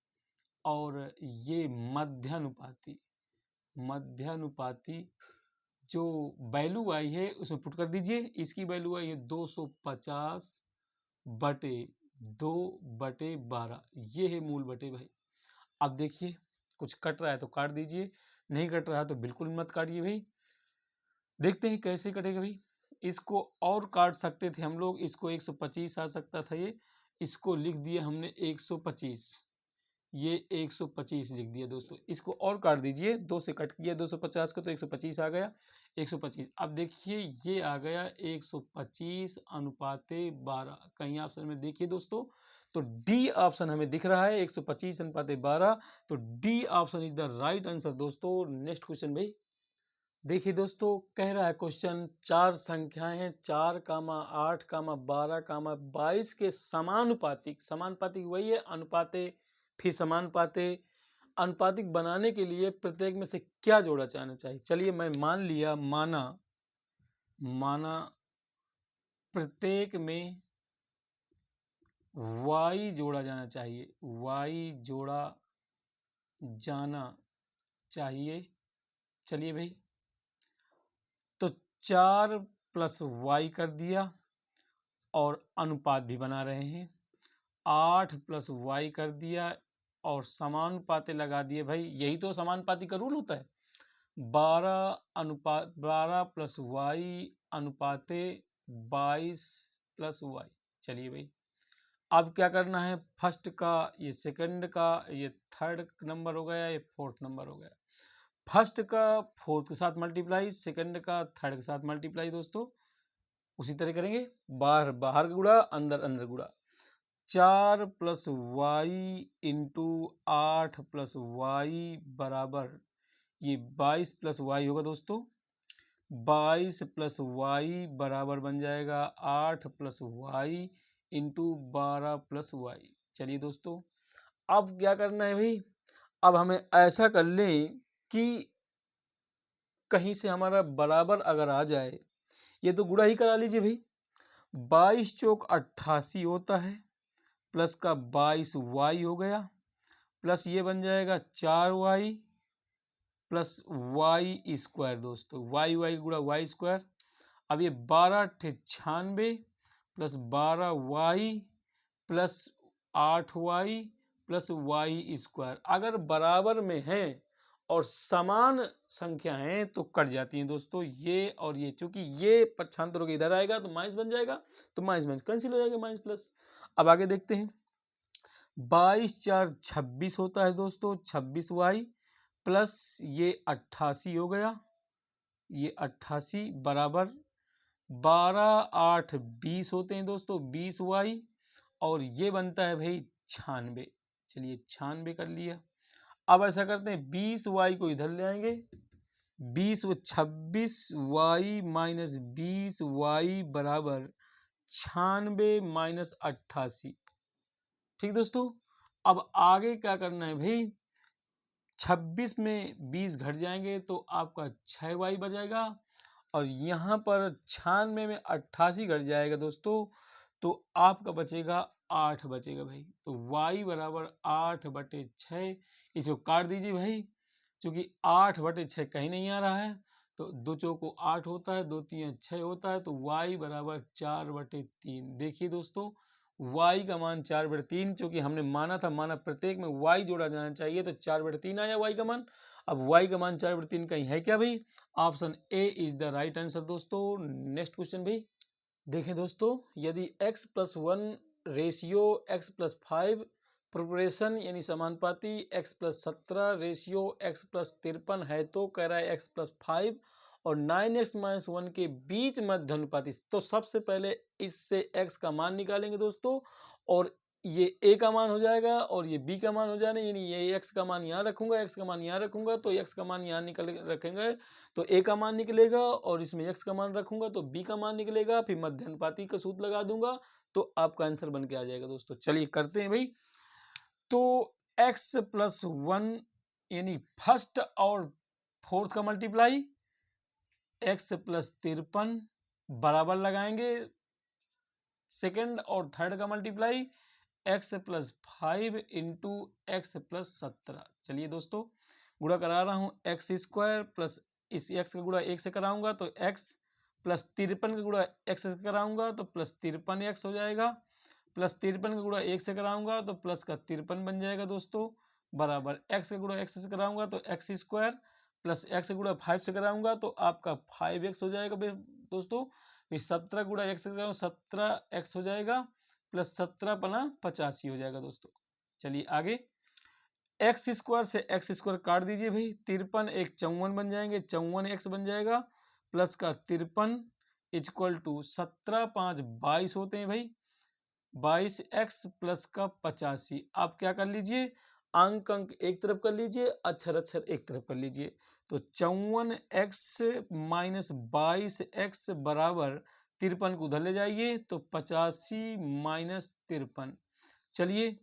और ये मध्यानुपाती जो वैल्यू आई है उसमें पुट कर दीजिए। इसकी वैल्यू आई है 250/2/12, ये है मूल बटे भाई। अब देखिए कुछ कट रहा है तो काट दीजिए, नहीं कट रहा है तो बिल्कुल मत काटिए भाई। देखते हैं कैसे कटेगा भाई। इसको और काट सकते थे हम लोग, इसको 125 आ सकता था ये, इसको लिख दिया हमने 125, ये 125 लिख दिया दोस्तों। इसको और काट दीजिए, 2 से कट किया 250 को तो 125 आ गया, 125। अब देखिए ये आ गया 125 अनुपाते 12, कहीं ऑप्शन में देखिए दोस्तों। तो डी ऑप्शन हमें दिख रहा है 125 अनुपाते 12। तो D option is the right answer दोस्तों। नेक्स्ट क्वेश्चन भाई, देखिए दोस्तों कह रहा है क्वेश्चन, 4 संख्याएं हैं 4, 8, 12, 22 के समानुपातिक, समानुपातिक वही है अनुपाते फिर समानुपाते, अनुपातिक बनाने के लिए प्रत्येक में से क्या जोड़ा जाना चाहिए। चलिए मैं माना प्रत्येक में y जोड़ा जाना चाहिए, y जोड़ा जाना चाहिए। चलिए भाई तो 4 + y कर दिया और अनुपात भी बना रहे हैं, 8 + y कर दिया और समानुपाते लगा दिए भाई, यही तो समानुपाती का रूल होता है। 12 + y अनुपाते 22 + y। चलिए भाई अब क्या करना है, फर्स्ट का ये सेकंड का ये थर्ड नंबर हो गया, ये फोर्थ नंबर हो गया। फर्स्ट का फोर्थ के साथ मल्टीप्लाई, सेकंड का थर्ड के साथ मल्टीप्लाई दोस्तों। उसी तरह करेंगे, बाहर बाहर गुड़ा, अंदर अंदर गुड़ा। 4 plus y into 8 plus y बराबर ये 22 प्लस वाई होगा दोस्तों। 22 प्लस वाई बराबर बन जाएगा 8 plus y into 12 plus y. चलिए दोस्तों, अब क्या करना है भाई, अब हमें ऐसा कर लें कि कहीं से हमारा बराबर अगर आ जाए, ये तो गुणा ही करा लीजिए भाई। 22 चौक 88 होता है, प्लस का 22 वाई हो गया, प्लस ये बन जाएगा 4 वाई प्लस वाई स्क्वायर। दोस्तों वाई वाई गुणा वाई स्क्वायर। अब ये 12 अट्ठे 96 plus 12 y plus 8 y plus Y square. अगर बराबर में है और समान संख्या है तो कट जाती हैं दोस्तों ये और ये, चूंकि ये पक्षांतरों के इधर आएगा तो माइनस बन जाएगा, तो माइनस माइनस कैंसिल हो जाएगा, माइनस प्लस। अब आगे देखते हैं, 22 4 26 होता है दोस्तों, 26 वाई प्लस ये 88 हो गया, ये 88 बराबर 12 8 20 होते हैं दोस्तों, 20 वाई और ये बनता है भाई 96। चलिए 96 कर लिया। अब ऐसा करते हैं 20 वाई को इधर ले आएंगे, 20 व 26 वाई माइनस 20 वाई बराबर 96 माइनस 88। ठीक दोस्तों, अब आगे क्या करना है भाई, 26 में 20 घट जाएंगे तो आपका 6 वाई बचेगा और यहाँ पर 96 में 88 घट जाएगा दोस्तों तो आपका बचेगा 8 बचेगा भाई। तो y बराबर 8/6, इसको काट दीजिए भाई, क्योंकि 8/6 कहीं नहीं आ रहा है, तो 2 चौको 8 होता है, 2 3 6 होता है, तो y बराबर 4/3। देखिए दोस्तों y का मान 4/3, चूंकि हमने माना प्रत्येक में y जोड़ा जाना चाहिए, तो 4/3 आया y का मान। अब y का मान 4/3 कहीं है क्या भाई, option A is the right answer दोस्तों। नेक्स्ट क्वेश्चन भाई देखें दोस्तों, यदि x+1 रेशियो x+5 प्रोपोर्शन यानी समानुपाती x+17 रेशियो x+53 है तो कह रहा है x+5 और 9x-1 के बीच मध्य अनुपाती। तो सबसे पहले इससे x का मान निकालेंगे दोस्तों, और ये a का मान हो जाएगा और ये b का मान हो जाएगा, यानी ये x का मान यहाँ रखूंगा, x का मान यहाँ रखूंगा, तो x का मान यहाँ निकल रखेंगे तो a का मान निकलेगा, और इसमें x का मान रखूंगा तो b का मान निकलेगा, फिर मध्य अनुपाती का सूत्र लगा दूंगा तो आपका आंसर बन के आ जाएगा दोस्तों। चलिए करते हैं भाई, तो x+1 यानी फर्स्ट और फोर्थ का मल्टीप्लाई, x+53 बराबर लगाएंगे, सेकंड और थर्ड का मल्टीप्लाई x+5 इंटू x+17। चलिए दोस्तों गुणा करा रहा हूँ, x² प्लस इस x का गुणा 1 से कराऊंगा तो x प्लस 53 का गुणा x से कराऊंगा तो प्लस 53x हो जाएगा, प्लस 53 का गुणा 1 से कराऊंगा तो प्लस का 53 बन जाएगा दोस्तों, बराबर x का गुणा x से कराऊंगा तो x² प्लस x का गुणा 5 से कराऊंगा तो आपका 5x हो जाएगा दोस्तों। फिर 17 गुणा x से कराऊंगा 17x हो जाएगा, प्लस 17 पना 85 हो जाएगा दोस्तों। चलिए आगे, x² से x² काट दीजिए भाई, 53 एक 54 बन जाएंगे, 54x बन जाएगा, प्लस का 53 इक्वल टू 17 5 22 होते हैं भाई, 22x प्लस का 85। आप क्या कर लीजिए, अंक अंक एक तरफ कर लीजिए, अक्षर अक्षर एक तरफ कर लीजिए, तो 54x माइनस 22x बराबर 53 को उधर ले जाइए तो 85 माइनस 53। चलिए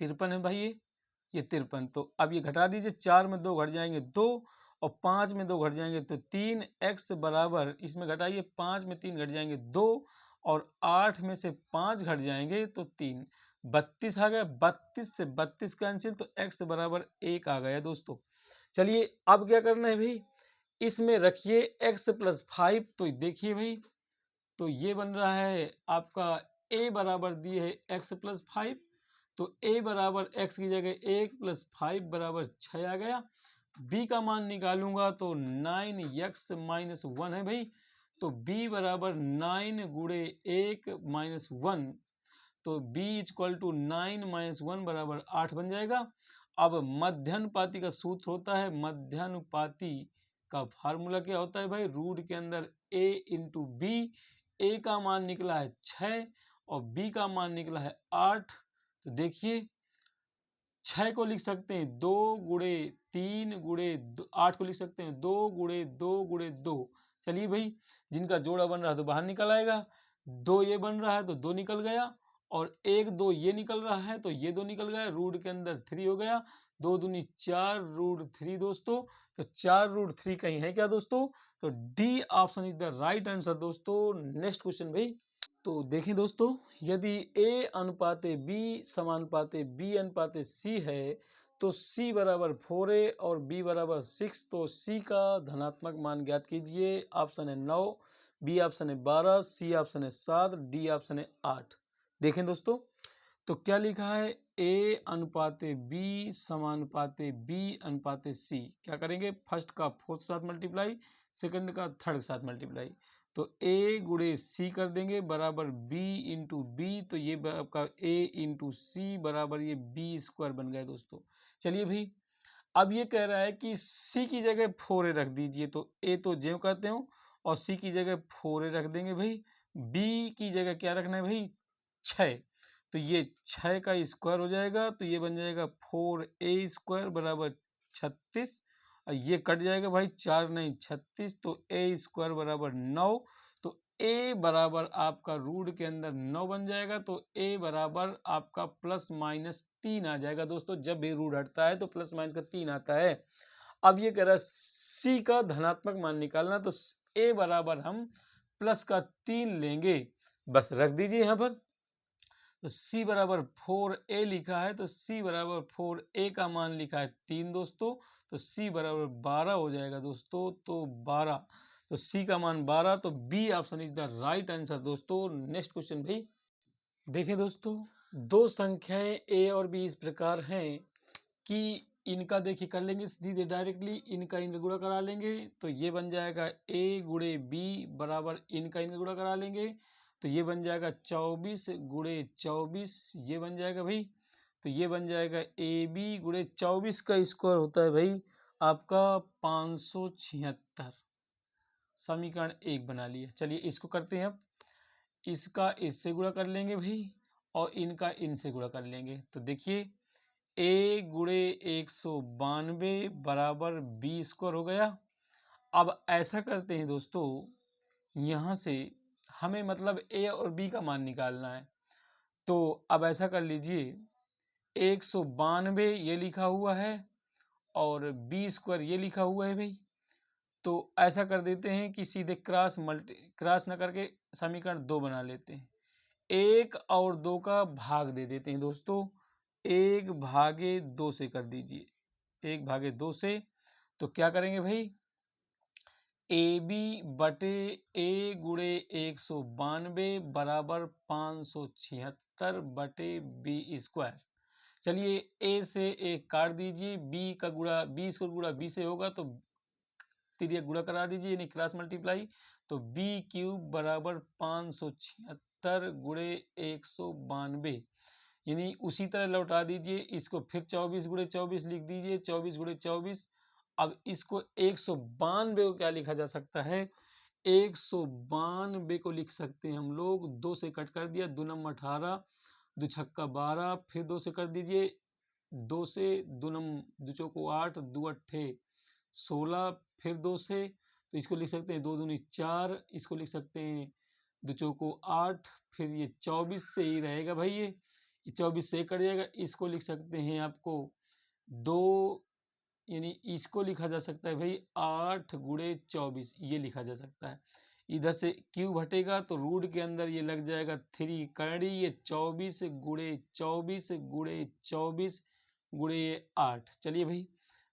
53 है भाई, ये 53, तो अब ये घटा दीजिए, 4 में 2 घट जाएंगे 2 और 5 में 2 घट जाएंगे तो 3x बराबर, इसमें घटाइए 5 में 3 घट जाएंगे 2 और 8 में से 5 घट जाएंगे तो 3, 32 आ गया, 32 से 32 कैंसिल तो x बराबर 1 आ गया दोस्तों। चलिए अब क्या करना है भाई, इसमें रखिए x+5, तो देखिए भाई तो ये बन रहा है आपका a बराबर दिए है x+5, तो a बराबर x की जगह 1+5 बराबर 6 आ गया, b का मान निकालूंगा तो 9x-1 है भाई, तो b बराबर 9 गुणे 1 माइनस 1, तो b इक्वल टू 9 - 1 बराबर 8 बन जाएगा। अब मध्यानुपाती का सूत्र होता है, मध्यानुपाती का फार्मूला क्या होता है भाई, रूट के अंदर a इंटू बी, a का मान निकला है 6 और b का मान निकला है 8। तो देखिए 6 को लिख सकते हैं 2 गुणे 3 गुणे 8 को लिख सकते हैं 2 गुणे 2 गुणे 2। चलिए भाई, जिनका जोड़ा बन रहा है तो बाहर निकल आएगा, 2 ये बन रहा है तो 2 निकल गया, और 1 2 ये निकल रहा है तो ये 2 निकल गया, रूट के अंदर 3 हो गया, 2 दूनी 4 रूट 3 दोस्तों। तो 4 रूट 3 कहीं है क्या दोस्तों? तो D option is the right answer दोस्तों। नेक्स्ट क्वेश्चन भाई। तो देखें दोस्तों, यदि a अनुपाते b समानुपाते b अनुपाते c है तो c बराबर 4a और b बराबर 6, तो c का धनात्मक मान ज्ञात कीजिए। ऑप्शन है 9, b ऑप्शन है 12, c ऑप्शन है 7, d ऑप्शन है 8। देखें दोस्तों, तो क्या लिखा है, a अनुपाते b समानुपाते b अनुपाते c। क्या करेंगे, फर्स्ट का फोर्थ साथ मल्टीप्लाई, सेकंड का थर्ड के साथ मल्टीप्लाई। तो a गुणे c कर देंगे बराबर b इंटू बी, तो ये आपका a इंटू सी बराबर ये b स्क्वायर बन गया दोस्तों। चलिए भाई, अब ये कह रहा है कि c की जगह 4a रख दीजिए, तो a तो ज्यों कहते हो और c की जगह 4a रख देंगे भाई। b की जगह क्या रखना है भाई, 6, तो ये 6 का स्क्वायर हो जाएगा, तो ये बन जाएगा 4a स्क्वायर बराबर 36, और ये कट जाएगा भाई, 4 नहीं 36, तो a स्क्वायर बराबर 9। तो a बराबर आपका रूट के अंदर 9 बन जाएगा, तो a बराबर आपका प्लस माइनस 3 आ जाएगा दोस्तों। जब भी रूट हटता है तो प्लस माइनस का 3 आता है। अब ये कह रहा है c का धनात्मक मान निकालना, तो a बराबर हम प्लस का 3 लेंगे, बस रख दीजिए यहाँ पर। तो c बराबर 4a लिखा है, तो c बराबर 4a का मान लिखा है 3 दोस्तों, तो c बराबर 12 हो जाएगा दोस्तों। तो 12, तो c का मान 12, तो b option is the right answer दोस्तों। नेक्स्ट क्वेश्चन भाई। देखिए दोस्तों, दो संख्याएं a और b इस प्रकार हैं कि इनका देखिए कर लेंगे सीधे डायरेक्टली, इनका इनका गुणा करा लेंगे, तो ये बन जाएगा a गुणे b बराबर इनका इनका गुणा करा लेंगे, तो ये बन जाएगा 24 गुणे 24, ये बन जाएगा भाई। तो ये बन जाएगा ए बी गुणे 24 का स्क्वायर होता है भाई आपका 576। समीकरण 1 बना लिया। चलिए इसको करते हैं अब, इसका इससे गुणा कर लेंगे भाई और इनका इनसे गुणा कर लेंगे। तो देखिए a गुणे 192 बराबर बी स्क्वायर हो गया। अब ऐसा करते हैं दोस्तों, यहाँ से हमें मतलब a और b का मान निकालना है। तो अब ऐसा कर लीजिए, 192 ये लिखा हुआ है और बी स्क्वायर ये लिखा हुआ है भाई। तो ऐसा कर देते हैं कि सीधे क्रॉस न करके समीकरण 2 बना लेते हैं। 1 और 2 का भाग दे देते हैं दोस्तों, 1 भागे 2 से कर दीजिए, 1 भागे 2 से। तो क्या करेंगे भाई, ए बी बटे ए गुणे 192 बराबर 576 बटे बी स्क्वायर। चलिए ए से एक काट दीजिए, बी का गुणा बी स्क्वायर गुणा बी से होगा, तो तिर्यक गुणा करा दीजिए यानी क्रॉस मल्टीप्लाई। तो बी क्यूब बराबर 576 गुणे 192, यानी उसी तरह लौटा दीजिए इसको, फिर 24 गुणे 24 लिख दीजिए, 24 गुणे 24। अब इसको 192 को क्या लिखा जा सकता है, 192 को लिख सकते हैं हम लोग, 2 से कट कर दिया, 2 नम 18, 2 छक्का 12, फिर 2 से कर दीजिए, 2 से 2 नम 2 चौको 8, 2 अट्ठे 16, फिर 2 से, तो इसको लिख सकते हैं 2 दूनी 4, इसको लिख सकते हैं 2 चौको 8, फिर ये 24 से ही रहेगा भाई, ये 24 से कट जाएगा, इसको लिख सकते हैं आपको 2, यानी इसको लिखा जा सकता है भाई 8 गुणे 24, ये लिखा जा सकता है। इधर से क्यूब हटेगा तो रूट के अंदर ये लग जाएगा 3 करड़ी, ये 24 गुणे 24 गुणे 24 गुणे 8। चलिए भाई,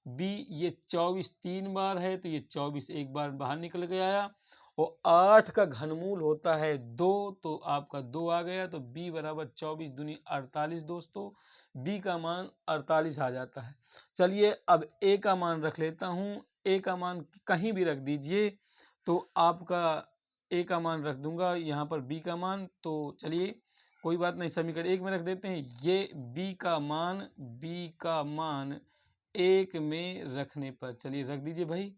बी ये 24 3 बार है, तो ये 24 एक बार बाहर निकल के आया, और 8 का घनमूल होता है 2, तो आपका 2 आ गया, तो b बराबर 24 दूनी 48 दोस्तों, b का मान 48 आ जाता है। चलिए अब a का मान रख लेता हूँ, a का मान कहीं भी रख दीजिए, तो आपका a का मान रख दूंगा यहाँ पर b का मान, तो चलिए कोई बात नहीं, समीकरण 1 में रख देते हैं। ये b का मान 1 में रखने पर, चलिए रख दीजिए भाई,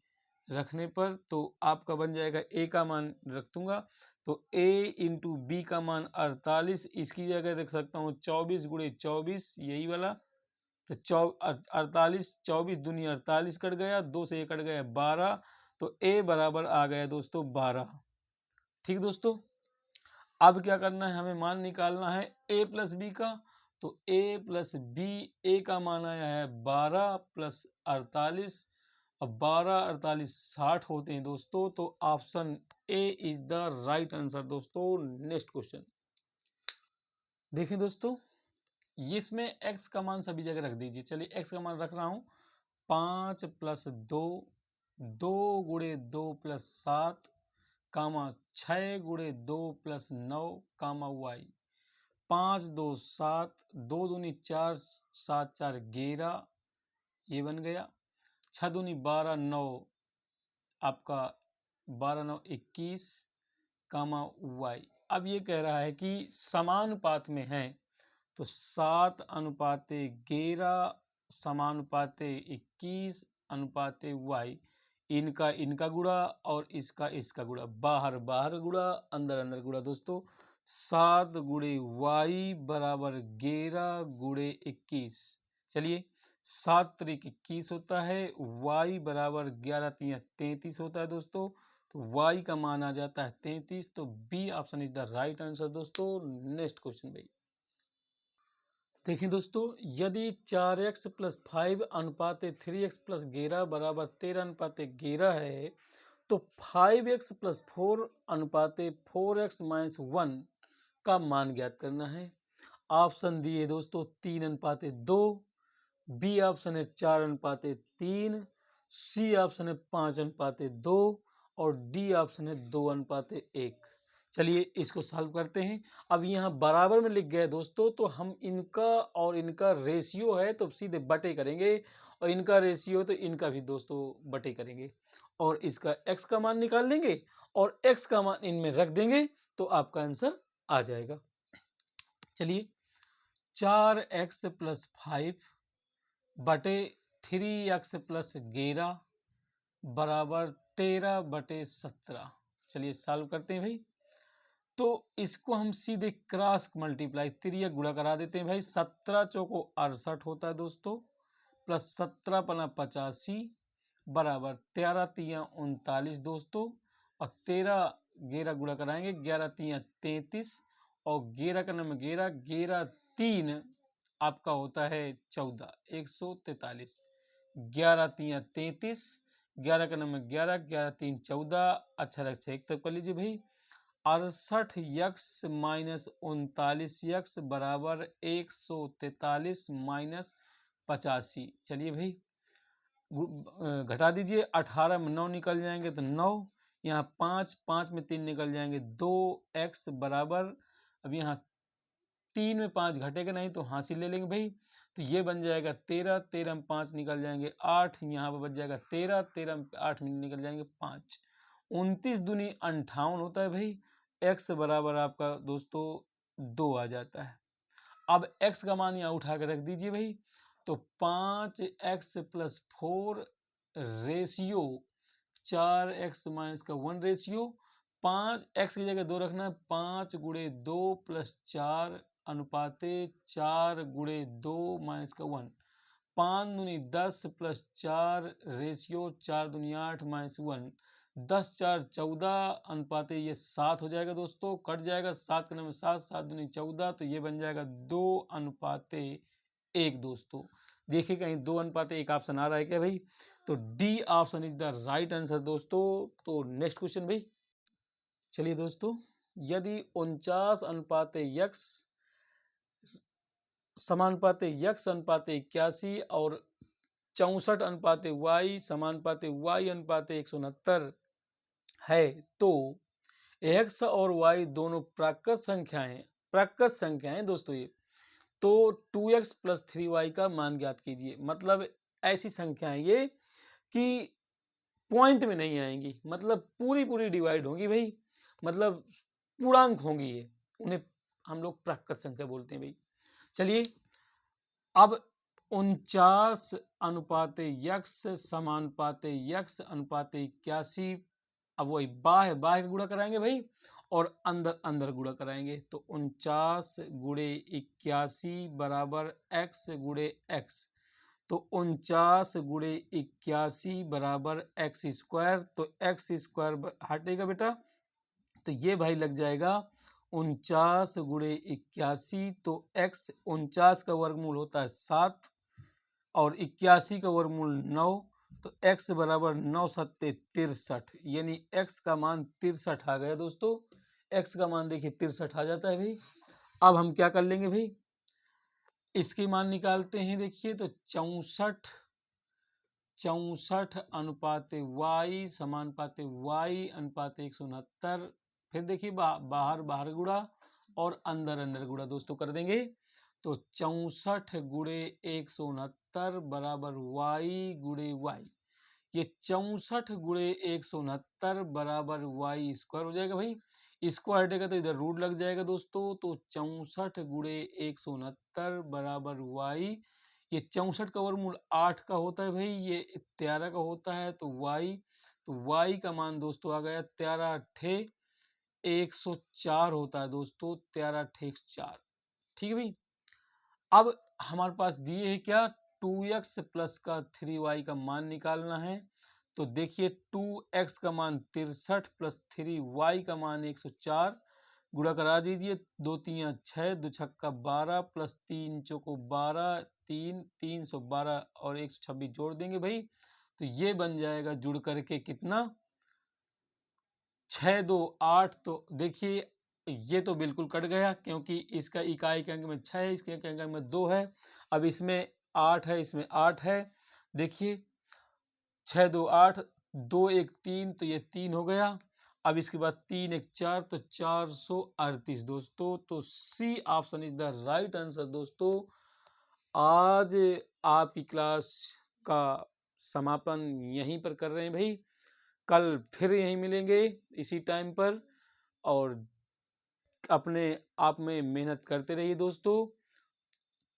रखने पर तो आपका बन जाएगा ए का मान रख दूंगा तो a इंटू बी का मान 48, इसकी जगह रख सकता हूँ 24 गुणे 24, यही वाला। तो 48, 24 दूनी 48 कट गया, 2 से 1 कट गया 12, तो a बराबर आ गया दोस्तों 12। ठीक दोस्तों, अब क्या करना है, हमें मान निकालना है a प्लस बी का। तो a प्लस बी, a का मान आया है 12 प्लस 48, अब 12 48 60 होते हैं दोस्तों, तो option A is the right answer दोस्तों। नेक्स्ट क्वेश्चन देखिए दोस्तों, ये इसमें x का मान सभी जगह रख दीजिए। चलिए x का मान रख रहा हूँ 5 प्लस 2, 2 गुणे 2 प्लस 7, कामा 6 गुणे 2 प्लस 9, कामा y। 5 2 7, 2 दूनी 4, 7 4 11, ये बन गया। 6 दूनी 12, 9 आपका 12 9 21, कामा y। अब ये कह रहा है कि समानुपात में है, तो 7 अनुपाते 11 समानुपाते 21 अनुपाते y, इनका इनका गुणा और इसका इसका गुणा, बाहर बाहर गुणा अंदर अंदर गुणा दोस्तों। 7 गुणे y बराबर 11 गुणे 21। चलिए 7 त्रिक 21 होता है, y बराबर 11 तिया 33 होता है दोस्तों। तो y का मान आ जाता है 33, तो B option is the right answer दोस्तों। नेक्स्ट क्वेश्चन भाई देखिए दोस्तों, यदि 4x प्लस 5 अनुपाते 3x प्लस 11 बराबर 13 अनुपाते 11 है, तो 5x प्लस 4 अनुपाते 4x माइनस 1 का मान ज्ञात करना है। ऑप्शन दिए दोस्तों 3 अनुपाते 2, बी ऑप्शन है 4 अनुपाते 3, सी ऑप्शन है 5 अनुपाते 2 और डी ऑप्शन है 2 अनुपाते 1। चलिए इसको सॉल्व करते हैं। अब यहाँ बराबर में लिख गए दोस्तों, तो हम इनका और इनका रेशियो है तो सीधे बटे करेंगे, और इनका रेशियो तो इनका भी दोस्तों बटे करेंगे, और इसका x का मान निकाल लेंगे और x का मान इनमें रख देंगे, तो आपका आंसर आ जाएगा। चलिए 4x प्लस 5 बटे 3x प्लस 11 बराबर 13 बटे 17। चलिए सॉल्व करते हैं भाई। तो इसको हम सीधे क्रॉस मल्टीप्लाई तिर्यक गुणा करा देते हैं भाई। 17 चौको 68 होता है दोस्तों, प्लस 17 पना 85 बराबर 13 तिया 39 दोस्तों, और 13 11 गुणा कराएंगे, 11 तिया 33 और 11 का नंबर 11, 11 3 आपका होता है 14, 143, 11 तिया 33, 11 का नंबर 11, 11 3 14, अच्छा लगता है एक तरफ कर लीजिए भाई। 68 यक्स माइनस 39 यक्स बराबर 143 माइनस 85। चलिए भाई घटा दीजिए, 18 में 9 निकल जाएंगे तो 9, यहाँ 5 5 में 3 निकल जाएंगे 2x बराबर, अब यहाँ 3 में 5 घटेगा नहीं तो हासिल ले लेंगे भाई, तो ये बन जाएगा 13, 13 में 5 निकल जाएंगे 8, यहाँ पर बच जाएगा 13, 13 में 8 में निकल जाएंगे 5, 29 दूनी 58 होता है भाई। x बराबर आपका दोस्तों 2 आ जाता है। अब x का मान यहाँ उठा कर रख दीजिए भाई, तो 5x plus 4 ratio 4x minus का 1 रेशियो, 5x की जगह 2 रखना है, 5 गुणे 2 प्लस 4 अनुपाते 4 गुणे 2 माइनस का 1, 5 दूनी 10 प्लस 4 रेशियो 4 दूनी 8 माइनस 1, 10 4 14 अनुपाते ये 7 हो जाएगा दोस्तों, कट जाएगा 7 के नंबर 7, 7 दूनी 14, तो ये बन जाएगा 2 अनुपाते 1 दोस्तों। देखिए कहीं 2 अनुपाते 1 ऑप्शन आ रहा है क्या भाई, तो D option is the right answer दोस्तों। तो नेक्स्ट क्वेश्चन भाई, चलिए दोस्तों, यदि 49 अनुपाते यक्स समानुपाते यक्स अनुपाते 81 और 64 अनुपाते वाई समानुपाते वाई अनुपाते 169 है, तो एक्स और वाई दोनों प्राकृत संख्याएं दोस्तों ये, तो 2x प्लस 3y का मान ज्ञात कीजिए। मतलब ऐसी संख्याएं ये कि पॉइंट में नहीं आएंगी, मतलब पूरी पूरी डिवाइड होंगी भाई, मतलब पूर्णांक होंगी ये, उन्हें हम लोग प्राकृत संख्या बोलते हैं भाई। चलिए अब 49 अनुपात यक्स समानुपात यक्स अनुपात 81। अब वही बाह्य बाह्य का गुणा कराएंगे भाई और अंदर अंदर गुणा कराएंगे। तो 49 गुणे 81 बराबर x गुणे x। तो 49 गुणे 81 बराबर एक्स स्क्वायर। तो एक्स स्क्वायर हटेगा बेटा, तो ये भाई लग जाएगा 49 गुणे 81। तो x 49 का वर्गमूल होता है 7 और 81 का वर्गमूल 9। तो x बराबर 9 सत्ते 63, यानी x का मान 63 आ गया दोस्तों। x का मान देखिए 63 आ जाता है भाई। अब हम क्या कर लेंगे भाई, इसकी मान निकालते हैं। देखिए तो 64 अनुपात y समानुपात y अनुपात 169। फिर देखिए बाहर बाहर गुणा और अंदर अंदर गुणा दोस्तों कर देंगे। तो 64 गुणे 169 बराबर y गुणे y। ये 64 गुणे 169 बराबर y स्क्वायर हो जाएगा भाई। इसको हटेगा तो इधर रूट लग जाएगा दोस्तों। तो 64 गुणे 169 बराबर y। ये 64 का वर्गमूल 8 का होता है भाई, ये 13 का होता है। तो y का मान दोस्तों आ गया 13 अट्ठे 104 होता है दोस्तों। 13 अट्ठे 104। ठीक है भाई। अब हमारे पास दिए है क्या, 2x प्लस का 3y का मान निकालना है। तो देखिए 2x का मान 63 प्लस 3y का मान 104 गुणा करा दीजिए। 2 3 6 2 छक्का 12 प्लस 3 चौको 12 312 और 126 जोड़ देंगे भाई। तो ये बन जाएगा जुड़ करके कितना 6 2 8। तो देखिए ये तो बिल्कुल कट गया क्योंकि इसका इकाई के अंक में 6 है, इसके अंक में 2 है। अब इसमें 8 है, इसमें 8 है। देखिए 6 2 8 2 1 3, तो ये 3 हो गया। अब इसके बाद 3 1 4, तो 438 दोस्तों। तो C option is the right answer दोस्तों। आज आपकी क्लास का समापन यहीं पर कर रहे हैं भाई। कल फिर यहीं मिलेंगे इसी टाइम पर, और अपने आप में मेहनत करते रहिए दोस्तों।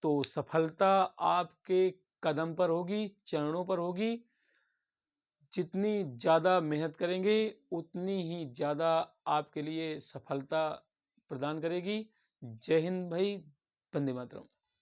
तो सफलता आपके कदम पर होगी, चरणों पर होगी। जितनी ज़्यादा मेहनत करेंगे उतनी ही ज़्यादा आपके लिए सफलता प्रदान करेगी। जय हिंद भाई, वंदे मातरम।